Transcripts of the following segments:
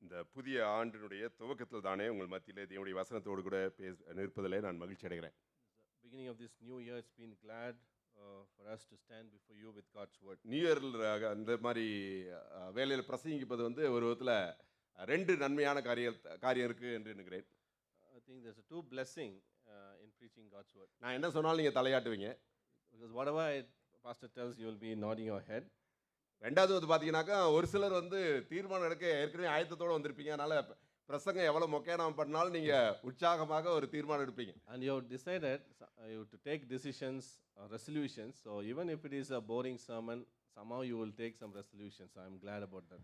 இந்த புதிய ஆண்டினுடைய துவக்கத்தில் தானே உங்கள் மத்தியிலே தேவனுடைய வசனத்தோடு கூட நிற்பதிலே நான் மகிழ்ச்சி அடைகிறேன். Beginning of this new year, it's been glad for us to stand before you with God's word. New இயரில் அந்த மாதிரி வேலையில் பிரசங்கிப்பது வந்து ஒரு விதத்தில் ரெண்டு நன்மையான காரியம் இருக்குது என்று நினைக்கிறேன். I think there's a two blessing in preaching God's word. நான் என்ன சொன்னாலும் நீங்கள் தலையாட்டுவீங்க. Because whatever pastor tells, you will be nodding your head. ரெண்டாவது வந்து பார்த்தீங்கன்னாக்கா ஒரு சிலர் வந்து தீர்மானம் எடுக்க ஏற்கனவே ஆயத்தத்தோடு வந்திருப்பீங்க. அதனால் பிரசங்கம் எவ்வளோ மொக்கையாக பண்ணாலும் நீங்கள் உற்சாகமாக ஒரு தீர்மானம் எடுப்பீங்க. And you have decided you to take decisions or resolutions. So even if it is a boring sermon, somehow you will take some resolutions. So I'm glad about that.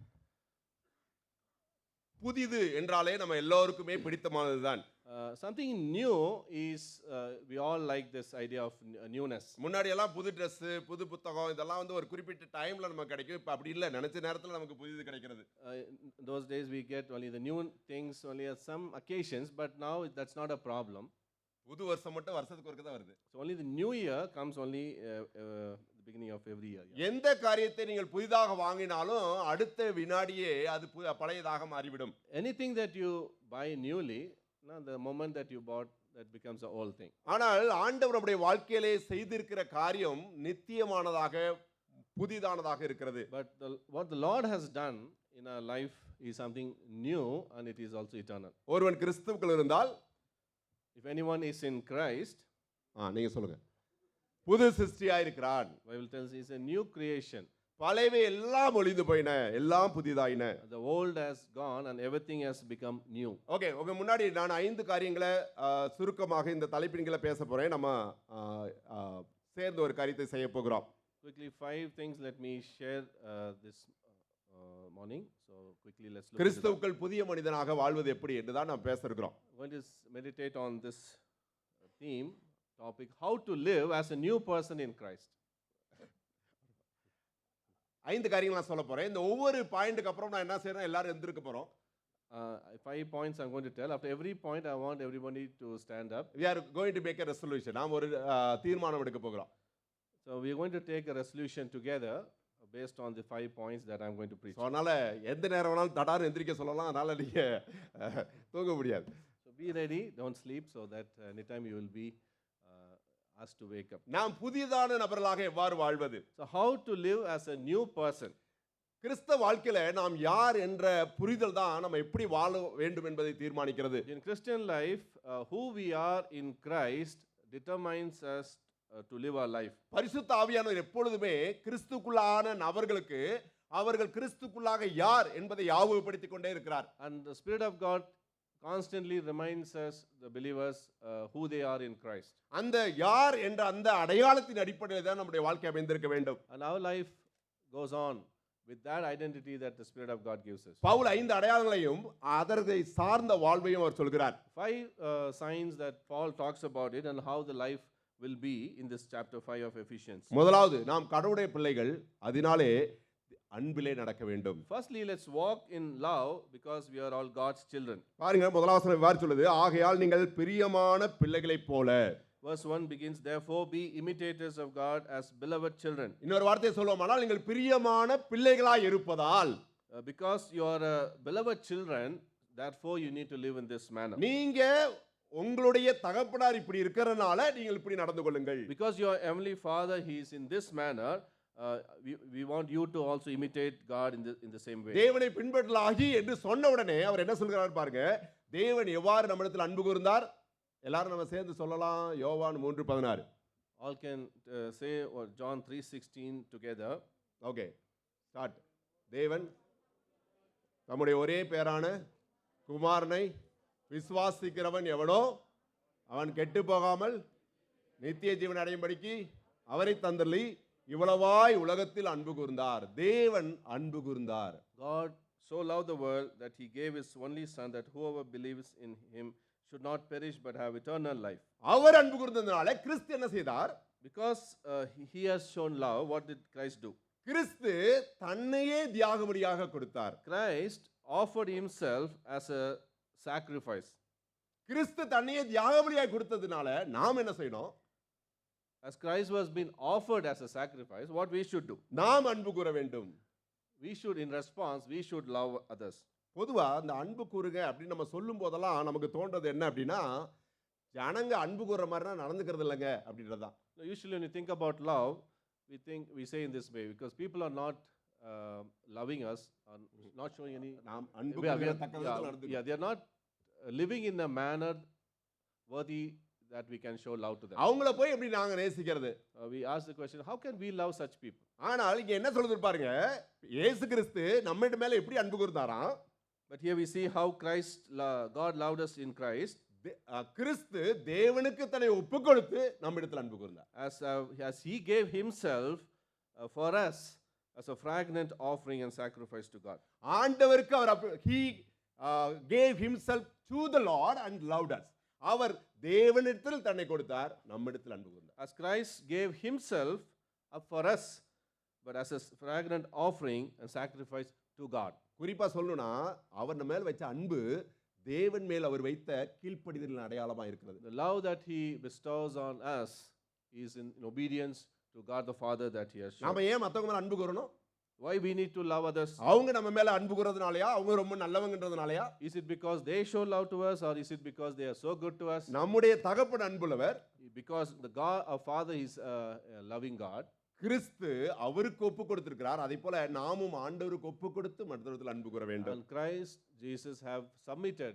புதிது என்றாலே நம்ம எல்லோருக்குமே பிடித்தமானது தான். Something new is we all like this idea of newness. முன்னாடி எல்லாம் புது dress, புது புத்தகம் இதெல்லாம் வந்து ஒரு குறிப்பிட்ட டைம்ல நமக்கு கிடைக்கும். இப்போ அப்படி இல்லை, நினைச்ச நேரத்தில் நமக்கு புதிது கிடைக்கிறது. Those days we get only the new things only at some occasions, but now that's not a problem. புது வருஷம் மட்டும் வருஷத்துக்கு ஒருக்க தான் வருது. So only the new year comes only the beginning of every year. எந்த காரியத்தை நீங்கள் புதிதாக வாங்கினாலும் அடுத்த வினாடியே அது பழையதாக மாறிவிடும். Anything that you buy newly, the moment that you bought, that becomes an old thing. ஆனால் ஆண்டவர் நம்முடைய வாழ்க்கையிலே செய்திருக்கிற காரியம் நித்தியமானதாக புதிதானதாக இருக்கிறது. But what the Lord has done in our life is something new, and it is also eternal. ஒருவன் கிறிஸ்துவுக்குள் இருந்தால், if anyone is in Christ, நீங்க சொல்லுங்க, புது சிருஷ்டியாய் இருக்கிறான். Bible tells is a new creation. பழையவை எல்லாம் ஒழிந்து போயின, எல்லாம் புதிதாயின. The old has gone and everything has become new. Okay, உங்க முன்னாடி நான் 5 காரியங்களை சுருக்கமாக இந்த தலைப்பின் கீழ பேச போறேன். நம்ம சேர்ந்து ஒரு காரியத்தை செய்ய போகிறோம். Quickly 5 things let me share this morning. So quickly let's look. கிறிஸ்துவுக்குள் புதிய மனிதனாக வாழ்வது எப்படி என்று தான் நாம் பேச இருக்கிறோம். We want to meditate on this theme topic, how to live as a new person in Christ. 5 காரியங்கள் நான் சொல்ல போறேன். இந்த ஒவ்வொரு பாயிண்ட்க்கு அப்புறம் நான் என்ன செய்றேன், எல்லாரும் எந்திருக்க போறோம். 5 points I'm going to tell. After every point I want everybody to stand up. We are going to make a resolution. நாம் ஒரு தீர்மானம் எடுக்க போகிறோம். So we are going to take a resolution together based on the 5 points that I'm going to preach. So அதனால எந்த நேரம் வேணாலும் தடார் எந்திரிக்க சொல்லலாம். அதனால நீங்க தூங்க முடியாது. So be ready, don't sleep, so that anytime you will be asked to wake up. நாம் புதிதான நபர்களாக எவ்வாறு வாழ்வது? So how to live as a new person? கிறிஸ்தவ வாழ்க்கையில நாம் யார் என்ற புரிதல் தான் நம்ம எப்படி வாழ வேண்டும் என்பதை தீர்மானிக்கிறது. In Christian life, who we are in Christ determines us to live our life. பரிசுத்த ஆவியானவர் எப்பொழுதுமே கிறிஸ்துக்குள்ளான நபர்களுக்கு அவர்கள் கிறிஸ்துக்குள்ளாக யார் என்பதை ஞாபகப்படுத்திக் கொண்டே இருக்கிறார். And the Spirit of God constantly reminds us, the believers, who they are in Christ. அந்த யார் என்ற அந்த அடையாளத்தின் அடிப்படையில் தான் நம்முடைய வாழ்க்கை அமைந்திருக்க வேண்டும். And our life goes on with that identity that the Spirit of God gives us. Pavul 5 அடையாளங்களையும் அதனை சார்ந்த வாழ்வையும் அவர் சொல்கிறார். 5 signs that Paul talks about it and how the life will be in this chapter 5 of Ephesians. முதலாவது, நாம் கடவுளுடைய பிள்ளைகள், அதனாலே அன்பிலே நடக்க வேண்டும். Firstly, let's walk in love because we are all God's children. பாருங்க, முதலாவது வசனம் இவ்வாறு சொல்லுது, ஆகையால் நீங்கள் பிரியமான பிள்ளைகளைப் போல. Verse 1 begins, therefore be imitators of God as beloved children. இன்னொரு வார்த்தை சொல்லுவோமானால், நீங்கள் பிரியமான பிள்ளைகளாய் இருப்பதால், because you are beloved children, therefore you need to live in this manner. நீங்க உங்களுடைய தகப்பனார் இப்படி இருக்கறனால நீங்கள் இப்படி நடந்து கொள்ளுங்கள். Because your heavenly Father, he is in this manner, we want you to also imitate God in the same way. தேவனை பின்பற்றலாகி என்று சொன்ன உடனே அவர் என்ன சொல்கிறார் பாருங்க, தேவன் எவ்வாறு நம்மிடத்தில் அன்பு கூர்ந்தார். எல்லாரும் நம்ம சேர்ந்து சொல்லலாம், யோவான் 3:16. All can say John 3:16 together. Okay, start. தேவன் தம்முடைய ஒரே பேரான குமாரனை விசுவாசிக்கிறவன் எவனோ அவன் கெட்டு போகாமல் நித்திய ஜீவன் அடையும்படிக்கு அவரை தந்தள்ளி இவ்வளவாய் உலகத்தில் அன்பு கூர்ந்தார். தேவன் அன்பு கூர்ந்தார். God so loved the world that he gave his only son, that whoever believes in him should not perish but have eternal life. அவர் அன்பு கூர்ந்ததனால கிறிஸ்து என்ன செய்தார்? Because he has shown love, what did Christ do? கிறிஸ்து தன்னையே தியாகபலியாக கொடுத்தார். Christ offered himself as a sacrifice. கிறிஸ்து தன்னையே தியாகபலியாக கொடுத்ததனால நாம் என்ன செய்யணும்? As Christ was being offered as a sacrifice, what we should do? நாம் அன்பு கூற வேண்டும். We should, in response, we should love others. பொதுவா அந்த அன்பு கூறுங்க அப்படின்னு நம்ம சொல்லும் போதெல்லாம் நமக்கு தோன்றது என்ன அப்படின்னா, ஜனங்க அன்பு கூறுற மாதிரிலாம் நடந்துக்கிறது இல்லைங்க அப்படின்றது தான். Now, usually, when you think about love, we say in this way because people are not loving us, are not showing any. நாம் அன்பு We are, கூறுகிறத்தக்க விதத்தில் நடந்துக்கிறோம். they are not living in a manner worthy that we can show love to them. அவங்கள போய் எப்படி நாங்க நேசிக்கிறது? We ask the question, how can we love such people? ஆனால் இங்க என்ன சொல்லுது பாருங்க, இயேசு கிறிஸ்து நம்மிட மேல எப்படி அன்பு கூர்ந்தாராம்? But here we see how God loved us in Christ. கிறிஸ்து தேவனுக்கு தன்னை ஒப்புக் கொடுத்து நம்மிடத்தில் அன்பு கூர்ந்தார். As he gave himself for us as a fragrant offering and sacrifice to God. ஆண்டவருக்கு அவர் he gave himself to the Lord and loved us. அவர் தேவனிடத்தில் தன்னை கொடுத்தார், நம்மிடத்தில் அன்பு கூர்ந்தார். As Christ gave himself up for us, but as a fragrant offering and sacrifice to God. குறிப்பா சொல்லணும்னா அவர் நம்ம மேல் வச்ச அன்பு தேவன் மேல் அவர் வைத்த கீழ்ப்படிதலின் அடையாளமா இருக்கிறது. The love that he bestows on us is in obedience to God the Father that he has shown. நாம ஏன் மத்தவங்க மேல அன்பு கூறணும்? Why we need to love others? அவங்க நம்ம மேல அன்பு கூறதுனாலயா, அவங்க ரொம்ப நல்லவங்கன்றதுனாலயா? Is it because they show love to us, or is it because they are so good to us? நம்முடைய தகப்பன் அன்புள்ளவர். Because the God, our Father, is a loving God. கிறிஸ்து அவருக்கு ஒப்பு கொடுத்திருக்கிறார், அதே போல நாமும் ஆண்டவருக்கு ஒப்பு கொடுத்து மற்றவர்கள் அன்பு கூற வேண்டும். And Christ Jesus have submitted,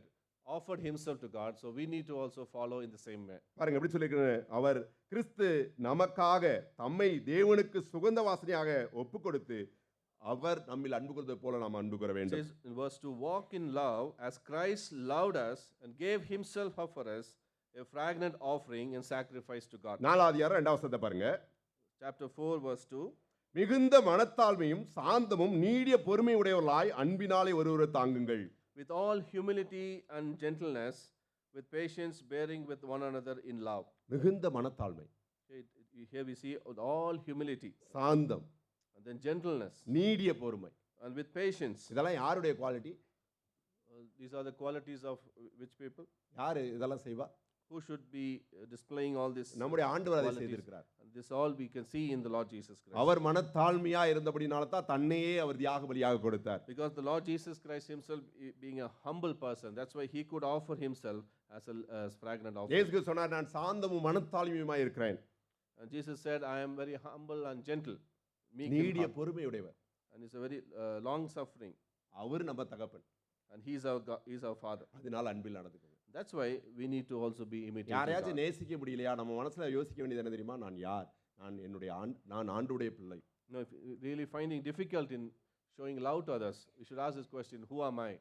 offered himself to God, so we need to also follow in the same way. பாருங்க எப்படி சொல்லிருக்காரு, அவர் கிறிஸ்து நமக்காக தம்மை தேவனுக்கு சுகந்த வாசனையாக ஒப்பு கொடுத்து அவர் நம்மில் அன்பு கூர்ந்தது போல நாம் அன்பு கூற It வேண்டும். says in verse 2, walk in love as Christ loved us and gave himself up for us, a fragrant offering and sacrifice to God. 4 அதிகாரம் 2 வசனத்தை பாருங்க. Chapter 4 verse 2. மிகுந்த மனத்தாழ்மையும் சாந்தமும் நீடிய பொறுமை உடையவர்களாய் அன்பினாலே ஒருவரை தாங்குங்கள். With all humility and gentleness, with patience bearing with one another in love. மிகுந்த மனத்தாழ்மை, Here we see with all humility சாந்தம், and then gentleness நீடிய பொறுமை. and with patience. இதெல்லாம் யாருடைய quality? These are the qualities of which people? யாரு இதெல்லாம் செய்வா? Who should be displaying all this? நம்முடைய ஆண்டவர் அதை qualities? செய்திருக்கிறார். And this all we can see in the Lord Jesus Christ. அவர் மனத்தாழ்மையா இருந்தபடினால தான் தன்னையே அவர் தியாக பலியாக கொடுத்தார். Because the Lord Jesus Christ himself being a humble person, that's why he could offer himself as fragrant offering. இயேசு கிறிஸ்து சொன்னார், நான் சாந்தமும் மனத்தாழ்மையுமா இருக்கிறேன். And Jesus said, I am very humble and gentle, meek and நீடிய humble. பொறுமை உடையவர். And he's a very long suffering. அவர் நம்ம தகப்பன். And he's our father. அதனால அன்பில் நடந்துக்கணும். That's why we need to also be imitating யாரையாச்சும் God. நேசிக்க முடியலையா, நம்ம மனசுல யோசிக்க வேண்டியது என்ன தெரியுமா? நான் யார்? நான் ஆண்டுடைய பிள்ளை. No, if you're really finding difficult in showing love to others, we should ask this question, who am I?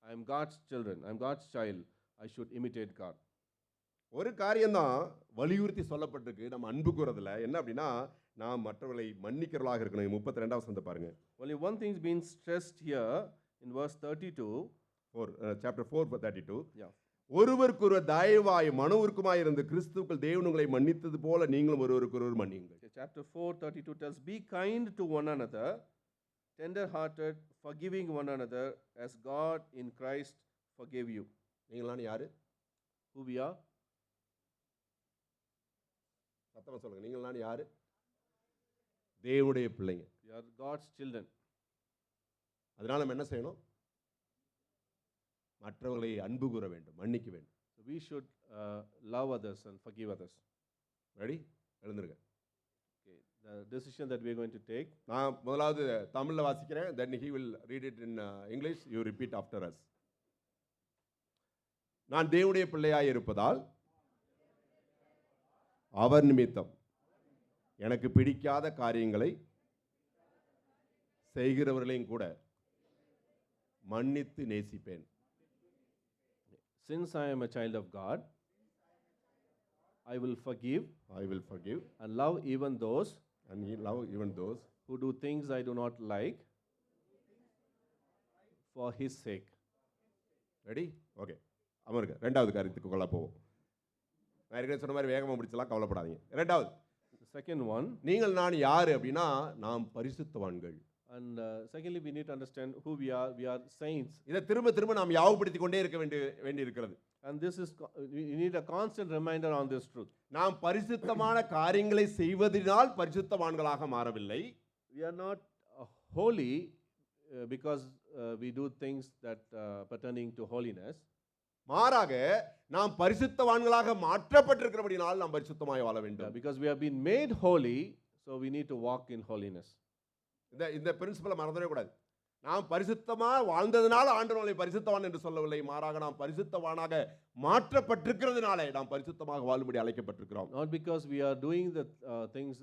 I am God's children. I am God's child. I should imitate God. ஒரு காரியம்தான் வலியுறுத்தி சொல்லப்பட்டிருக்கு நம்ம அன்பு கூறதுல, என்ன அப்படின்னா நாம் மற்றவர்களை மன்னிக்கிறவர்களாக இருக்கணும். 32 வசனத்தை பாருங்க. Only one thing is being stressed here in verse 32. Chapter 4:32. Yeah. ஒருவருக்கொருவர் தயவாய் மனவுருக்கமாய் இருந்து கிறிஸ்துவுக்குள் தேவன் உங்களை மன்னித்தது போல நீங்களும் ஒருவருக்கொருவர் மன்னியுங்கள். Chapter 4:32 tells, be kind to one another, tender-hearted, forgiving one another as God in Christ forgave you. நீங்களாம் யாரு? Who we are? சத்தமா சொல்லுங்க. நீங்களாம் யாரு? தேவனுடைய பிள்ளைங்க. We are God's children. அதனால நம்ம என்ன செய்யணும்? மற்றவர்களை அன்பு கூற வேண்டும், மன்னிக்க வேண்டும். So we should love others and forgive others. Ready? எழுந்திருங்க. Okay. The decision that we are going to take. நான் முதலாவது தமிழ்ல வாசிக்கிறேன், then he will read it in English. You repeat after us. நான் தேவனுடைய பிள்ளையாய் இருப்பதால் அவர் நிமித்தம் எனக்கு பிடிக்காத காரியங்களை செய்கிறவர்களையும் கூட மன்னித்து நேசிப்பேன். Since I am a child of God, I will forgive and love even those love even those who do things I do not like for his sake. Ready? Okay, அமருங்க. ரெண்டாவது காரியத்துக்கு கொள்ள போவோம். நான் ஏற்கனவே சொன்ன மாதிரி வேகமாக முடிச்சலாம், கவலைப்படாதீங்க. ரெண்டாவது, The second one, நீங்கள் நான் யாரு அப்படின்னா நாம் பரிசுத்தவான்கள். and secondly, we need to understand who we are. We are saints. இதை திரும்ப திரும்ப நாம் யாவப்படுத்தி கொண்டே இருக்க வேண்டி இருக்கிறது. And this is, we need a constant reminder on this truth. நாம் பரிசுத்தமான காரியங்களை செய்வதனால் பரிசுத்தவான்களாக மாறவில்லை. We are not holy because we do things that pertaining to holiness. மாறாக நாம் பரிசுத்தவான்களாக மாற்றப்பட்டிருக்கிறபடினால் நாம் பரிசுத்தமாய் வாழ வேண்டும். Because we have been made holy, so we need to walk in holiness. இந்த பிரின்சிபலை மறந்துடவே கூடாது. நாம் பரிசுத்தமா வாழ்ந்ததனால ஆண்டவர் நம்மை பரிசுத்தவான் என்று சொல்லவில்லை. மாறாக நாம் பரிசுத்தவானாக மாற்றப்பட்டிருக்கிறதுனாலே நாம் பரிசுத்தமாக வாழும்படி அழைக்கப்பட்டிருக்கிறோம். Not because we are doing the things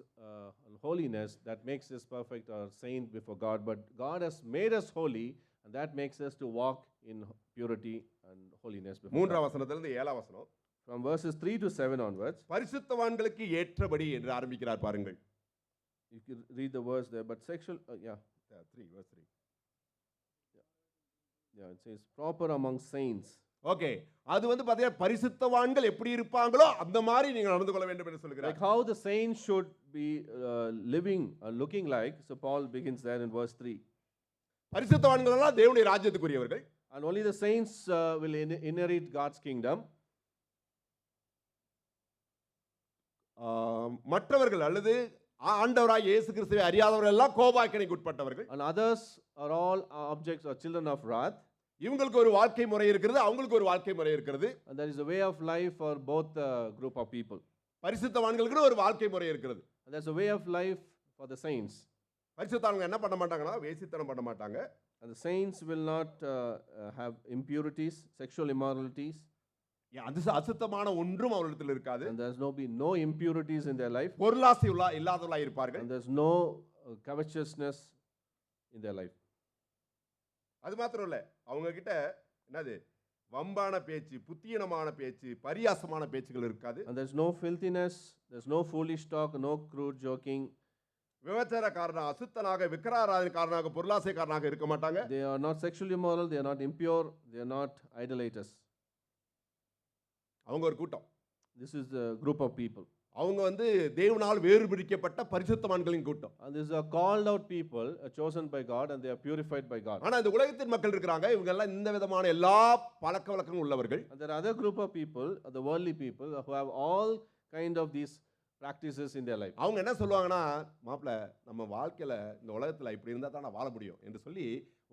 in holiness that makes us perfect or saint before God, but God has made us holy, and that makes us to walk in purity and holiness before God. மூன்றாம் வசனத்திலிருந்து ஏழாம் வசனம். From verses 3 to 7 onwards, பரிசுத்தவான்களுக்கு ஏற்றபடி என்று ஆரம்பிக்கிறார் பாருங்கள். you can read the verse there, but sexual, 3 verse 3. it says proper among saints. Okay, அது வந்து பாத்தீங்கன்னா பரிசுத்தவான்கள் எப்படி இருப்பாங்களோ அந்த மாதிரி நீங்க நடந்து கொள்ள வேண்டும் என்று சொல்கிறார். Like how the saints should be living or looking like. So Paul begins there in verse 3. பரிசுத்தவான்கள் எல்லாம் தேவனுடைய ராஜ்யத்துக்குரியவர்கள். And only the saints will inherit God's kingdom. மற்றவர்கள் அல்லது ஆண்டவராய் இயேசு கிறிஸ்துவை அறியாதவர்கள் எல்லாம் கோபாக்கினைக்கு உட்பட்டவர்கள். And others are all objects or children of wrath. இவங்களுக்கு ஒரு வாழ்க்கை முறை இருக்கிறது, அவங்களுக்கு ஒரு வாழ்க்கை முறை இருக்கிறது. And there is a way of life for both group of people. பரிசுத்தவான்களுக்கு ஒரு வாழ்க்கை முறை இருக்கிறது. And there's a way of life for the saints. பரிசுத்தவான்கள் என்ன பண்ண மாட்டாங்கன்னா வேசித்தனம் பண்ண மாட்டாங்க. And the saints will not have impurities, sexual immoralities. அது அசுத்தமான ஒன்றும் அவர்களிடத்தில் இருக்காது. And there's no impurities in their life. பொருளாசை இல்லாதவர்களாய் இருப்பார்கள். And there's no covetousness in their life. அது மாத்திரம் இல்ல, அவங்க கிட்ட என்னது வம்பான பேச்சு, புத்தியனமான பேச்சு, பரியாசமான பேச்சுகள் இருக்காது. And there's no filthiness, there's no foolish talk, no crude joking. விபச்சாரக்காரனா, அசுத்தனாக, விக்கிரகாராதனைக்காரனாக, பொருளாசைக்காரனாக இருக்க மாட்டாங்க. They are not sexually immoral, they are not impure, they are not idolaters. அவங்க ஒரு கூட்டம். This is a group of people. அவங்க வந்து தேவனால் வேறுபிடிக்கப்பட்ட பரிசுத்தவான்களின் கூட்டம். And these are called out people, chosen by God, and they are purified by God. ஆனா இந்த உலகத்தின் மக்கள் இருக்காங்க, இவங்க எல்லாம் இந்த விதமான எல்லா பழக்கவழக்கங்களும் உள்ளவர்கள். And there are other group of people, the worldly people, who have all kind of these practices in their life. அவங்க என்ன சொல்லுவாங்கன்னா, மாப்ள நம்ம வாழ்க்கையில இந்த உலகத்துல இப்படி இருந்தா தான் வாழ முடியும் என்று சொல்லி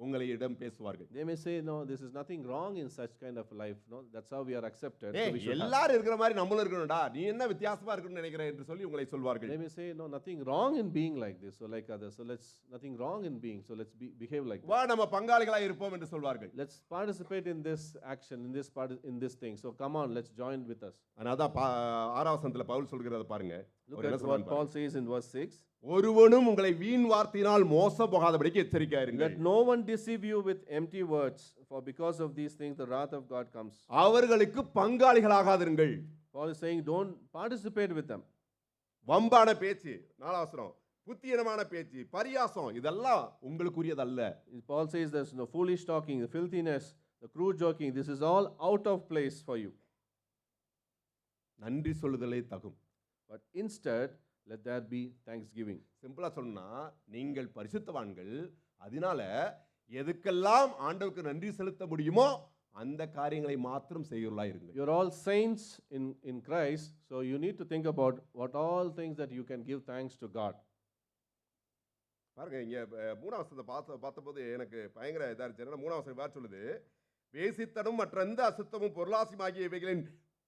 உங்களிடம் பேசுவார்கள். They may say, no, this is nothing wrong in such kind of life. No, that's how we are accepted. So we should have. எல்லாரும் இருக்கிற மாதிரி நம்மளும் இருக்கணும்டா, நீ என்ன வித்தியாசமா இருக்கணும்னு நினைக்கிற என்று சொல்லி உங்களை சொல்வார்கள். They may say, no, nothing wrong in being like this, so like others. So nothing wrong in being, so let's behave like வா நம்ம பங்காளிகளா இருப்போம் என்று சொல்வார்கள். Let's participate in this action, in this thing. So come on, let's join with us. அதான் ஆறாம் வசனத்துல பவுல் சொல்கிறத பாருங்க. Look at what Paul says in verse 6. ஒருவனும் உங்களை வீண் வார்த்தையினால் மோசம் போகாதபடிக்கு எச்சரிக்கையா இருங்கள். Let no one deceive you with empty words, for because of these things the wrath of God comes. அவர்களுக்கு பங்காளிகளாகாதிருங்கள். Paul is saying, don't participate with them. வம்பான பேச்சு, நாலாவசனம், புத்தியனமான பேச்சு, பரியாசம், இதெல்லாம் உங்களுக்குரியதல்ல. Paul says there's no foolish talking, the filthiness, the crude joking, this is all out of place for you. நன்றி சொல்லுதலே தகும். But instead, let there be thanksgiving. சிம்பிளா சொன்னா, நீங்கள் பரிசுத்தவான்கள், அதனால எதுக்கெல்லாம் ஆண்டவருக்கு நன்றி செலுத்த முடியுமோ அந்த காரியங்களை மாத்திரம் செய்யுங்களா இருங்க. You're all saints in Christ, so you need to think about what all things that you can give thanks to God. பாருங்க, இங்க மூணாம் வசனத்தை பார்த்தபோது எனக்கு பயங்கர இதா இருந்துச்சு. ஏன்னா மூணாம் வசனம் வார் சொல்லுது, வேசித்தனம் மற்ற எந்த அசுத்தமும் பொருளாசியமாகிய இவைகளின்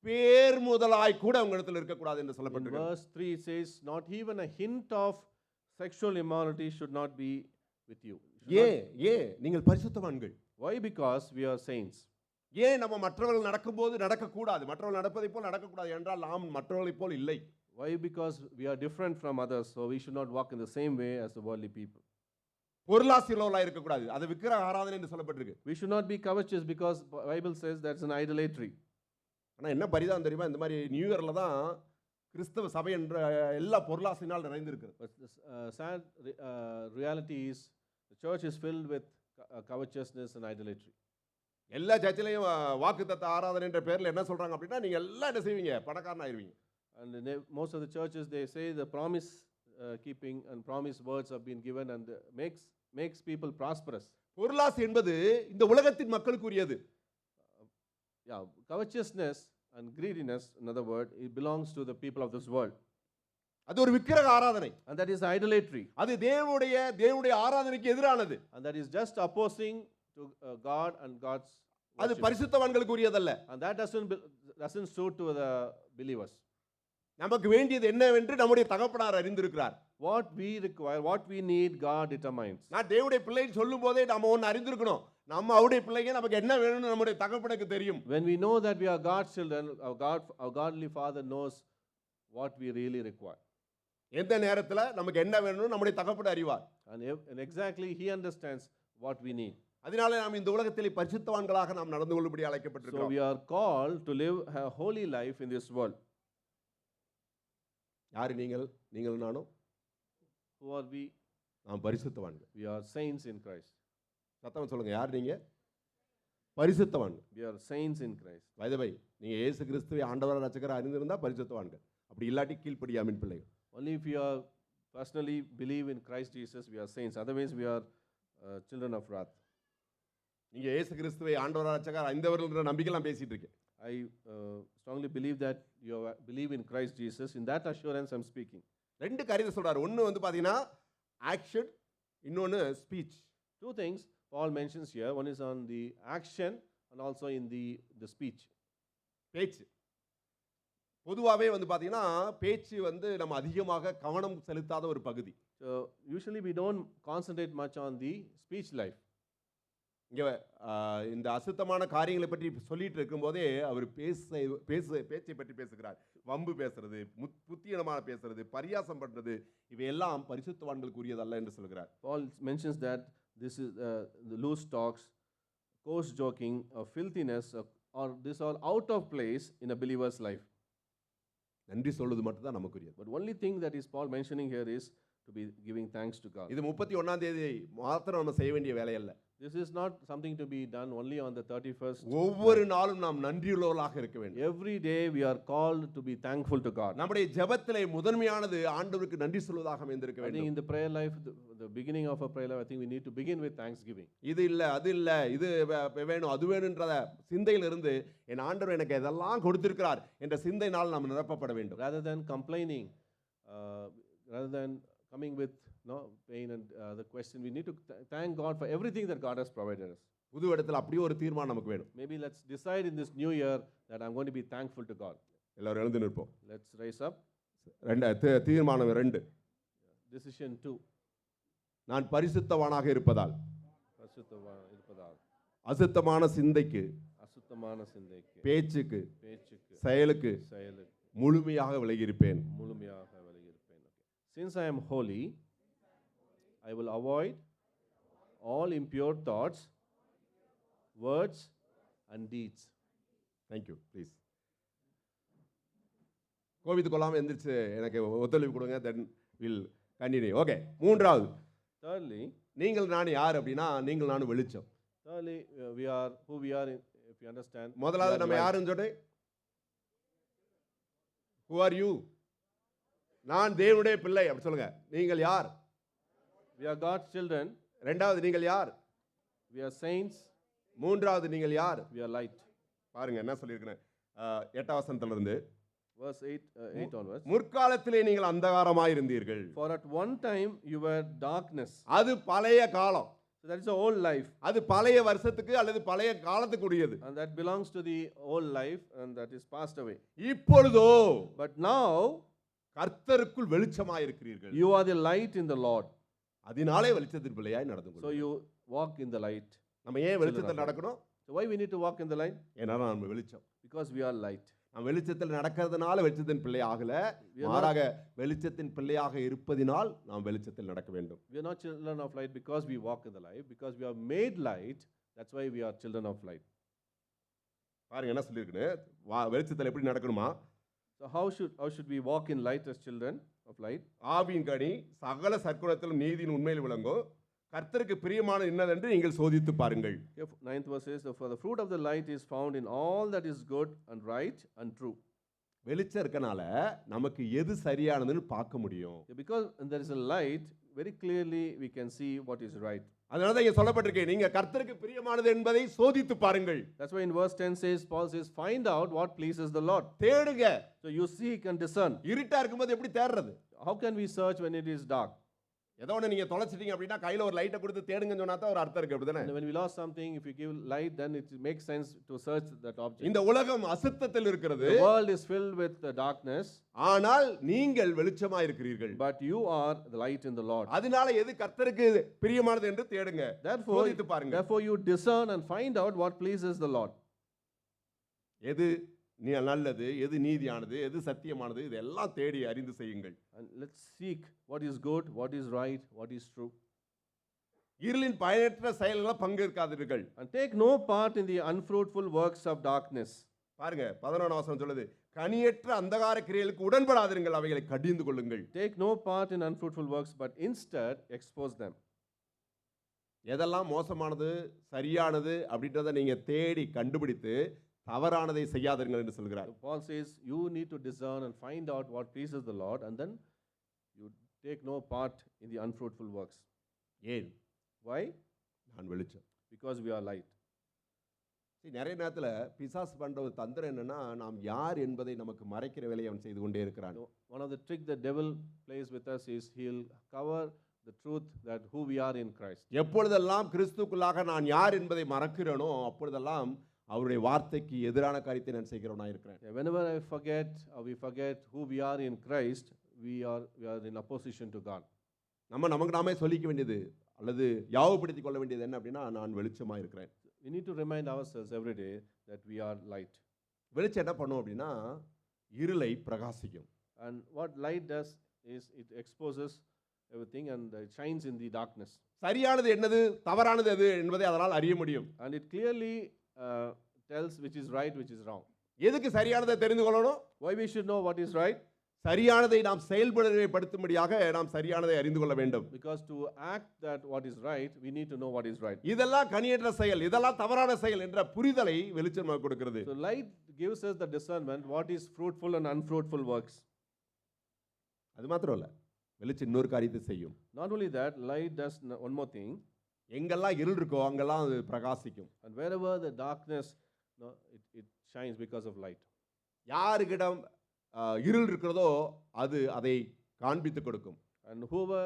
பேர் முதலாய் கூட உங்களிடத்தில் இருக்கக்கூடாது என்று In சொல்லப்பட்டிருக்கிறது. verse 3 it says, not even a hint of sexual immorality should not be with you. நீங்கள் பரிசுத்தவான்கள். Why? Because we are saints. ஏன் நம்ம மற்றவர்கள் நடக்கும்போது நடக்கக்கூடாது, மற்றவர்கள் நடப்பதை போல் நடக்கக்கூடாது என்றால் நாம் மற்றவர்களைப் போல் இல்லை. Why? Because we are different from others, so we should not walk in the same way as the worldly people. பொருளாசியுள்ளவர்களாக இருக்கக்கூடாது, அது விக்கிரக ஆராதனை என்று சொல்லப்பட்டிருக்கு. We should not be covetous because Bible says that's an idolatry. ஆனால் என்ன பரிதாபம் தெரியுமா, இந்த மாதிரி நியூ இயரில் தான் கிறிஸ்தவ சபை என்ற எல்லா பொருளாசையினால் நிறைந்திருக்கிறது. But the sad reality is the church is filled with covetousness and idolatry. எல்லா சர்ச்சிலையும் வாக்குத்தத்த ஆராதனை என்ற பேரில் என்ன சொல்றாங்க அப்படின்னா, நீங்க எல்லாம் என்ன செய்வீங்க, பணக்காரன் ஆயிருவீங்க. And most of the churches, they say the promise keeping and promise words have been given and makes people prosperous. பொருளாசை என்பது இந்த உலகத்தின் மக்களுக்குரியது. Covetousness and greediness, another word, it belongs to the people of this world. அது ஒரு விக்கிரக ஆராதனை. and that is idolatry, அது தேவனுடைய ஆராதனைக்கு எதிரானது. and that is just opposing to God and God's அது worship. பரிசுத்தவான்களுக்கு உரியதல்ல. And that doesn't suit to the believers. நமக்கு வேண்டியது என்னவென்று நம்முடைய தகப்பனார் அறிந்திருக்கிறார். What we require, what we need, God determines. நான் தேவனுடைய பிள்ளைன்னு சொல்லும் போதே நம்ம ஒன்று அறிந்திருக்கணும். நம்ம அவருடைய பிள்ளைங்க, நமக்கு என்ன வேணும்னு நம்முடைய தகப்பனுக்கு தெரியும். When we know that we are God's children, our godly Father knows what we really require. எந்த நேரத்துல நமக்கு என்ன வேணும்னு நம்முடைய தகப்பன் அறிவார். And exactly He understands what we need. அதனால நாம் இந்த உலகத்திலே பரிசுத்தவான்களாக நாம் நடந்து கொள்ளும்படி So அழைக்கப்பட்டிருக்கிறோம். we are called to live a holy life in this world. யாரு நீங்கள் நானும் Who are we? நாம் பரிசுத்தவான்கள். We are saints in Christ. சத்தமா சொல்லுங்க, யார் நீங்க? பரிசுத்தவான்கள். We are saints in Christ. by the way, நீங்க இயேசு கிறிஸ்துவை ஆண்டவராக ரட்சகராக அறிந்திருந்தா பரிசுத்தவான்கள். அப்படி இல்லாட்டி கீழ்ப்படியாமின் பிள்ளைகள். Only if you are personally believe in Christ Jesus, we are saints. Otherwise, we are children of wrath. நீங்க இயேசு கிறிஸ்துவை ஆண்டவராக ரட்சகராக அறிந்தவர்கள்ன்ற நம்பிக்கை நான் பேசிட்டு இருக்கேன். I strongly believe that you believe in Christ Jesus. In that assurance, I'm speaking. ரெண்டு காரியத்தை சொல்றாரு. ஒன்னு வந்து பாத்தீங்கன்னா ஆக்ஷன், இன்னொன்னு speech. Two things Paul mentions here. One is on the action and also in the speech. பேச்சு. பொதுவாகவே வந்து பார்த்தீங்கன்னா பேச்சு வந்து நம்ம அதிகமாக கவனம் செலுத்தாத ஒரு பகுதி. So usually we don't concentrate much on the speech life. இங்கே இந்த அசுத்தமான காரியங்களை பற்றி சொல்லிட்டு இருக்கும்போதே அவர் பேச்சை பற்றி பேசுகிறார். வம்பு பேசுறது, புத்தியனமான பேசுறது, பரியாசம் பண்றது, இவையெல்லாம் பரிசுத்தவான்களுக்கு உரியதல்ல என்று சொல்கிறார். Paul mentions that this is the loose talks, coarse joking, filthiness, or this are out of place in a believer's life. நன்றி சொல்வது மட்டும்தான் நமக்குரியது. But only thing that is Paul mentioning here is to be giving thanks to God. இது 31ஆம் தேதி மாத்திரம் நம்ம செய்ய வேண்டிய வேலை அல்ல. This is not something to be done only on the 31st. ஒவ்வொரு நாளும் நாம் நன்றியுள்ளவர்களாக இருக்க வேண்டும். Every day we are called to be thankful to God. நம்முடைய ஜெபத்திலே முதன்மையானது ஆண்டவருக்கு நன்றி சொல்வதாக அமைந்திருக்க I think வேண்டும். in the prayer life, the beginning of a prayer life, I think we need to begin with thanksgiving. இது இல்ல, அது இல்ல, இது வேணும், அது வேணும்ன்ற சிந்தையிலிருந்து என் ஆண்டவர் எனக்கு எதெல்லாம் கொடுத்திருக்கிறார் என்ற சிந்தையினால் நாம் நிரப்பப்பட வேண்டும். Rather than complaining, rather than coming with pain and the question, we need to thank God for everything that God has provided us. புது இடத்துல அப்படியே ஒரு தீர்மானம் நமக்கு வேணும். Maybe let's decide in this new year that I'm going to be thankful to God. எல்லாரும் எழுந்து நிற்போம். Let's rise up. தீர்மானம் 2. Decision 2. நான் பரிசுத்தவானாக இருப்பதால் இருப்பதால் அசுத்தமான சிந்தைக்கு, அசுத்தமான சிந்தைக்கு, பேச்சுக்கு, செயலுக்கு முழுமையாக விலகியிருப்பேன். முழுமையாக விலகியிருப்பேன். Since I am holy, I will avoid all impure thoughts, words and deeds. Thank you. Please. கோவித்து கொள்ளாம எந்திரிச்சு எனக்கு ஒத்துழைப்பு கொடுங்க. Then will continue. ஓகே. மூன்றாவது, Thirdly, நீங்கள் நான் யார் அப்படின்னா நீங்கள் நான் வெளிச்சம். Thirdly, we are who we are, if you understand. முதலாவது நம்ம யாருன்னு சொல்லி, who are you? நான் தேவனுடைய பிள்ளை அப்படி சொல்லுங்க. நீங்கள் யார்? We are God's children. ரெண்டாவது நீங்கள் யார்? We are saints. மூன்றாவது நீங்கள் யார்? We are light. பாருங்க என்ன சொல்லியிருக்கிறேன். 8ஆம் வசனத்துல இருந்து Verse 8 onwards. முற்காலத்திலே நீங்கள் அந்தகாரமாய் இருந்தீர்கள். For at one time you were darkness. அது பழைய காலம். So that is the old life. அது பழைய வருஷத்துக்கு அல்லது பழைய காலத்துக்கு உரியது. And that belongs to the old life and that is passed away. இப்பொழுதோ But now கர்த்தருக்குள் வெளிச்சமாய் இருக்கிறீர்கள். you are the light in the Lord. அதனாலே வெளிச்சத்தின் பிள்ளையாய் நடந்து So கொள்ளுங்கள். you walk in the light. நம்ம ஏன் வெளிச்சத்தில் நடக்கணும்? So why we need to walk in the light? ஏன்னா நம்ம வெளிச்சம். Because we are light. நாம் வெளிச்சத்தில் நடக்கிறதுனால வெளிச்சத்தின் பிள்ளை ஆகல, மாறாக வெளிச்சத்தின் பிள்ளையாக இருப்பதினால் நாம் வெளிச்சத்தில் நடக்க வேண்டும். We are not children of light because we walk in the light, because we are made light. That's why we are children of light. பாருங்க என்ன சொல்லியிருக்குன்னு, வெளிச்சத்தில் எப்படி நடக்கணுமா? So how should we walk in light as children of light? ஆவியின் கனி சகல சற்குணத்திலும் நீதியின் உண்மையில் விளங்கும். கர்த்தருக்கு பிரியமான இன்னதென்று நீங்கள் சோதித்து பாருங்கள். 9th verse says, for the fruit of the light is found in all that is good and right and true. வெளிச்சம் இருக்கனால நமக்கு எது சரியானதுன்னு பார்க்க முடியும். Because there is a light, very clearly we can see what is right. அதனால தான் இங்க சொல்லப்பட்டிருக்கு, நீங்க கர்த்தருக்கு பிரியமானது என்பதை சோதித்து பாருங்கள். That's why in verse 10 says, Paul says, find out what pleases the Lord. தேடுங்க. So you seek and discern. இருட்டா இருக்கும்போது எப்படி தேடுறது? How can we search when it is dark? ஏதோ ஒன்று நீங்க தொலைச்சிட்டீங்க அப்படின்னா கையில ஒரு லைட்டை கொடுத்து தேடுங்கன்னு சொன்னா தான் ஒரு அர்த்தம் இருக்கு, அப்படிதானே? And when we lost something, if you give light, then it makes sense to search that object. இந்த உலகம் அசுத்தத்தில் இருக்கிறது, The world is filled with darkness, ஆனால் நீங்கள் வெளிச்சமா இருக்கிறீர்கள். but you are the light in the Lord. அதனால எது கர்த்தருக்கு பிரியமானது என்று தேடுங்க, சோதித்து பாருங்க. Therefore you discern and find out what pleases the Lord. எது நல்லது, எது நீதியானது, எது சத்தியமானது, இதெல்லாம் தேடி அறிந்து செய்யுங்கள். And let's seek what is good, what is right, what is true. இருளின் பயனற்ற செயல்களை பங்கேற்காதீர்கள். And take no part in the unfruitful works of darkness. பாருங்க 11ஆம் வசனம் சொல்லுது, கனியற்ற அந்தகார கிரியைகளுக்கு உடன்படாதீர்கள், அவைகளை கடிந்து கொள்ளுங்கள். Take no part in unfruitful works, but instead expose them. எதெல்லாம் மோசமானது, சரியானது அப்படின்றத நீங்க தேடி கண்டுபிடித்து தவறானதை செய்யாதீர்கள் என்று சொல்கிறார். Paul says you need to discern and find out what pleases the Lord, and then you take no part in the unfruitful works. ஏன்? Why? நான் வெளிச்சம். Because we are light. சரி, நிறைய நேரத்தில் பிசாசு பண்ற ஒரு தந்திரம் என்னன்னா, நாம் யார் என்பதை நமக்கு மறைக்கிற வேலையை அவன் செய்து கொண்டே இருக்கிறான். One of the trick the devil plays with us is he'll cover the truth that who we are in Christ. எப்பொழுதெல்லாம் கிறிஸ்துக்குள்ளாக நான் யார் என்பதை மறக்கிறேனோ அப்பொழுதெல்லாம் அவருடைய வார்த்தைக்கு எதிரான காரியத்தை நான் செய்கிறவனா இருக்கிறேன். Whenever I forget or we forget who we are in Christ, we are in opposition to God. நமக்கு நாமே சொல்லிக்க வேண்டியது அல்லது யாவப்படுத்திக் கொள்ள வேண்டியது என்ன அப்படின்னா, நான் வெளிச்சமா இருக்கிறேன். We need to remind ourselves every day that we are light. வெளிச்சம் என்ன பண்ணும் அப்படின்னா, இருளை பிரகாசிக்கும். And what light does is it exposes everything and it shines in the darkness. சரியானது என்னது, தவறானது எது என்பதை அதனால் அறிய முடியும். And it clearly tells which is right, which is wrong. எதுக்கு சரியானதை தெரிந்து கொள்ளணும்? Why we should know what is right? சரியானதை நாம் செயல்படுத்தும்படியாக நாம் சரியானதை அறிந்து கொள்ள வேண்டும். Because to act that what is right, we need to know what is right. இதெல்லாம் கனியற்ற செயல், இதெல்லாம் தவறான செயல் என்ற புரிதலை வெளிச்சம் நமக்கு கொடுக்கிறது. So light gives us the discernment what is fruitful and unfruitful works. அது மாத்திரம் இல்ல, வெளிச்சம் இன்னொரு காரியத்தை செய்யும். Not only that, light does one more thing. எங்கெல்லாம் இருள் இருக்கோ அங்கெல்லாம் அது பிரகாசிக்கும். And wherever the darkness, it shines because of light. யாருக்கிடம் இருள் இருக்கிறதோ அது அதை காண்பித்து கொடுக்கும். And whoever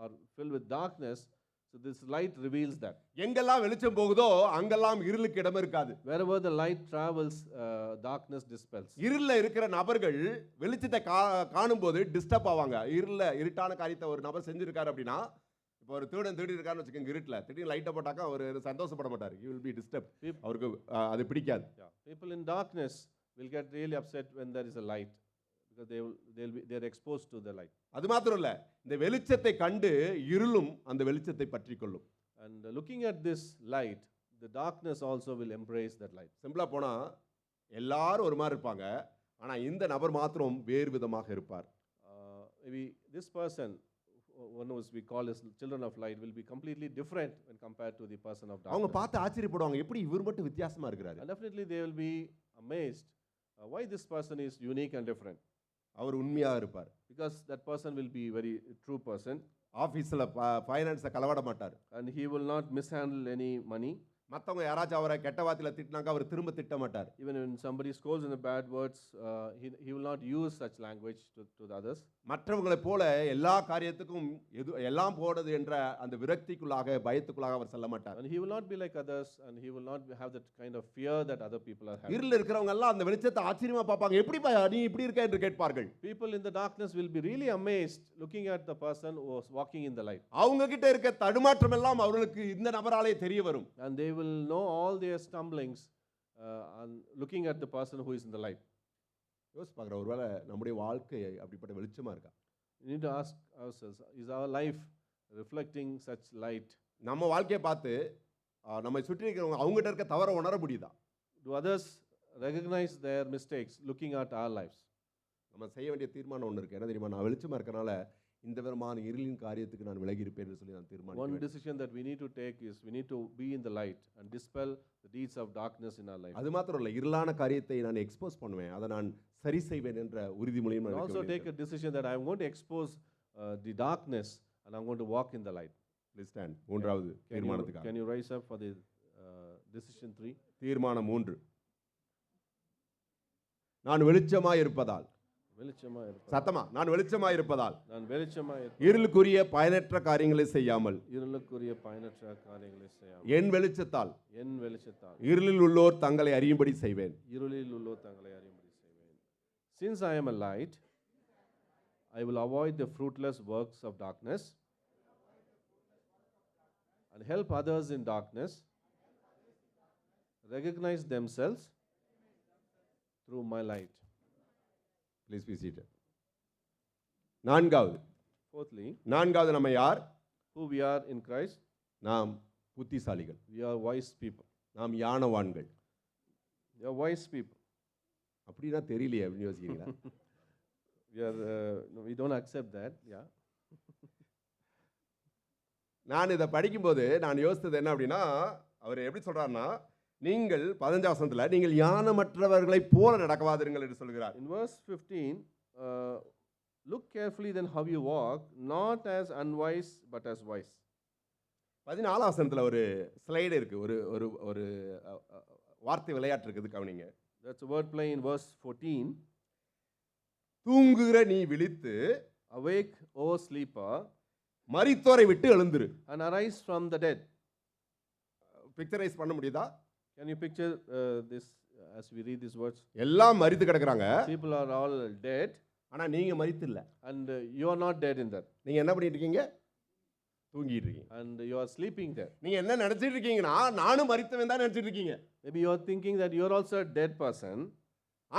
are filled with darkness, so this light reveals that. எங்கெல்லாம் வெளிச்சம் போகுதோ அங்கெல்லாம் இருளுக்கு இடம் இருக்காது. Wherever the light travels, darkness dispels. இருள்ல இருக்கிற நபர்கள் வெளிச்சத்தை காணும்போது டிஸ்டர்ப் ஆவாங்க. இருட்டான காரியத்தை ஒரு நபர் செஞ்சிருக்காரு அப்படின்னா, இப்போ ஒரு திருடன் திருடி இருக்காருன்னு வச்சுக்கோங்க, இருட்டில் திடீர்னு லைட்டை போட்டாக்கா அவர் சந்தோஷப்பட மாட்டார். He will be disturbed. அவருக்கு அது பிடிக்காது. People in darkness will get really upset when there is a light, because they are exposed to the light. அது மாத்திரம் இல்ல, இந்த வெளிச்சத்தை கண்டு இருளும் அந்த வெளிச்சத்தை பற்றி கொள்ளும். And looking at this light, the darkness also will embrace that light. சிம்பிளா போனா எல்லாரும் ஒரு மாதிரி இருப்பாங்க, ஆனா இந்த நபர் மாத்திரம் வேறு விதமாக இருப்பார். Maybe this person, one who we call as children of light, will be completely different when compared to the person of அவங்க darkness. பார்த்து ஆச்சரியப்படுவாங்க, எப்படி இவர் மட்டும் வித்தியாசமா இருக்கிறாரு. And definitely they will be amazed why this person is unique and different. அவர் உண்மையா இருப்பார். Because that person will be very true person. ஆபீஸ்ல ஃபைனான்ஸை களவாட மாட்டார். And he will not mishandle any money. மற்றவங்க யாராச்சும் அவரை கெட்ட வார்த்தையில திட்டினாக்க அவர் திரும்ப திட்ட மாட்டார். Even when somebody scolds in the bad words, he will not use such language to the others. மற்றவங்களை போல எல்லா காரியத்துக்கும் எல்லாம் போடுது என்ற அந்த விரக்திக்குள்ளாக பயத்துக்குள்ளாக அவர் செல்ல மாட்டார். And he will not be like others, and he will not have that kind of fear that other people are having. இருளில் இருக்கிறவங்க எல்லாம் அந்த வெளிச்சத்தை ஆச்சரியமா பார்ப்பாங்க, எப்படி நீ இப்படி இருக்க என்று கேட்பார்கள். People in the darkness will be really amazed looking at the person who was walking in the light. அவங்க கிட்ட இருக்க தடுமாற்றம் எல்லாம் அவர்களுக்கு இந்த நபராலே தெரிய வரும். And they will know all their stumblings and looking at the person who is in the light. யோசிச்சு பார்க்குற, ஒருவேளை நம்முடைய வாழ்க்கை அப்படிப்பட்ட வெளிச்சமா இருக்கா? We need to ask ourselves, is our life reflecting such light? நம்ம வாழ்க்கையை பார்த்து நம்மை சுற்றி இருக்கிறவங்க அவங்ககிட்ட இருக்க தவற உணர முடியுதா? Do others recognize their mistakes looking at our lives? நம்ம செய்ய வேண்டிய தீர்மானம் ஒன்று இருக்கு. என்ன தெரியுமா? நான் வெளிச்சமா இருக்கனால இந்த விதமான இருளின் காரியத்துக்கு நான் விலகி இருப்பேன் என்று சொல்லி நான் One தீர்மானிக்கிறேன். decision that we need to take is we need to be in the light and dispel the deeds of darkness in our life. அது மாத்திரம் இல்ல, இருளான காரியத்தை நான் எக்ஸ்போஸ் பண்ணுவேன், அதை நான் சரி செய்வேன் என்ற உறுதிமொழியும் நான் And எடுக்க also take வேண்டியிருக்கிறது. a decision that I am going to expose the darkness and I'm going to walk in the light. Please stand. மூன்றாவது Can தீர்மானத்துக்காக. you rise up for the decision 3? தீர்மானம் 3. நான் வெளிச்சமாய் இருப்பதால், வெளிச்சமாய் இருப்பதால், சத்தமா, நான் வெளிச்சமாய் இருப்பதால் நான் வெளிச்சமாய் இருளுக்குரிய பயனற்ற காரியங்களை செய்யாமல் இருளுக்குரிய பயனற்ற காரியங்களை செய்யாமல் என் வெளிச்சத்தால் என் வெளிச்சத்தால் இருளில் உள்ளோர் தங்களை அறியும்படி செய்வேன். இருளில் உள்ளோர் தங்களை அறியும்படி செய்வேன். Since I am a light, I will avoid the fruitless works of darkness and help others in darkness recognize themselves through my light. Please be seated. நான்காவது Fourthly, நம்ம யார்? who we are in Christ, நாம் புத்திசாலிகள், we are wise people. நாம் ஞானவான்கள். We are wise people. அப்படின்னா தெரியலையே அப்படின்னு யோசிக்கிறீங்களா? We don't accept that, yeah. நான் இதை படிக்கும்போது நான் யோசித்தது என்ன அப்படின்னா, அவர் எப்படி சொல்றாருன்னா, நீங்கள் 15 வசனத்துல நீங்கள் ஞானமற்றவர்களைப் போல நடக்கவாதிருங்கள் என்று சொல்கிறார். In verse 15, look carefully then how you walk, not as unwise but as wise. 14 வசனத்துல ஒரு ஸ்லைடு இருக்கு, ஒரு ஒரு ஒரு வார்த்தை விளையாட்டு இருக்குது, கவனிங்க. That's a word play in verse 14. தூங்குகிற நீ விழித்து Awake, O sleeper, மரித்தோரை விட்டு எழுந்திரு. and arise from the dead. Picturise பண்ண முடியுதா? Can you picture this as we read these words? எல்லாம் மரித்து கிடக்குறாங்க, People are all dead, ஆனா நீங்க மரித்து இல்ல. and you are not dead in that, நீங்க என்ன பண்ணிட்டு இருக்கீங்க? தூங்கிட்டு இருக்கீங்க. and you are sleeping there. நீங்க என்ன நினைச்சிட்டு இருக்கீங்கன்னா, நானும் மரித்தவன் தான் நினைச்சிட்டு இருக்கீங்க. Maybe you are thinking that you are also a dead person.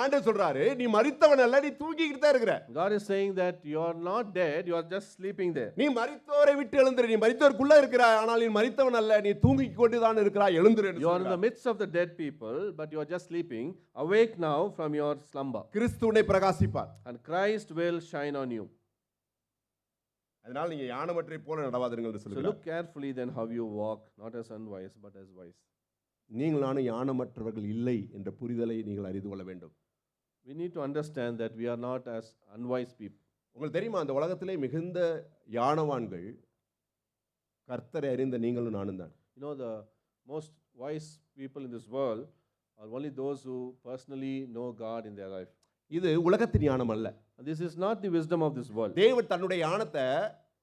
ஆண்டவர் சொல்றாரு, நீ மரித்தவன் அல்ல, நீ தூங்கிக்கிட்டு தான் இருக்கிற. God is saying that you are not dead, you are just sleeping there. நீ மரித்தோரை விட்டு எழுந்திரு. நீ மரித்தோருக்குள்ள இருக்கிறாய், ஆனால் நீ மரித்தவன் அல்ல, நீ தூங்கிக் கொண்டு தான் இருக்கிறாய். எழுந்திரு என்று You are in the சொல்றார். midst of the dead people, but you are just sleeping. Awake now from your slumber, கிறிஸ்து உன்னை பிரகாசிப்பார். and Christ will shine on you. அதனால நீங்க ஞானமற்றை போல நடவாதீர்கள் என்று So சொல்கிறார். look carefully then how you walk, not as unwise, but as wise. நீங்கள் நானும் ஞானமற்றவர்கள் இல்லை என்ற புரிதலை நீங்கள் அறிந்து கொள்ள வேண்டும். We need to understand that we are not as unwise people. உங்களுக்கு தெரியுமா, அந்த உலகத்திலே மிகுந்த ஞானவான்கள் கர்த்தரை அறிந்த நீங்களும் நானும் தான். You know, the most wise people in this world are only those who personally know God in their life. இது உலகத்தின் ஞானம் அல்ல. And this is not the wisdom of this world. தேவன் தன்னுடைய ஞானத்தை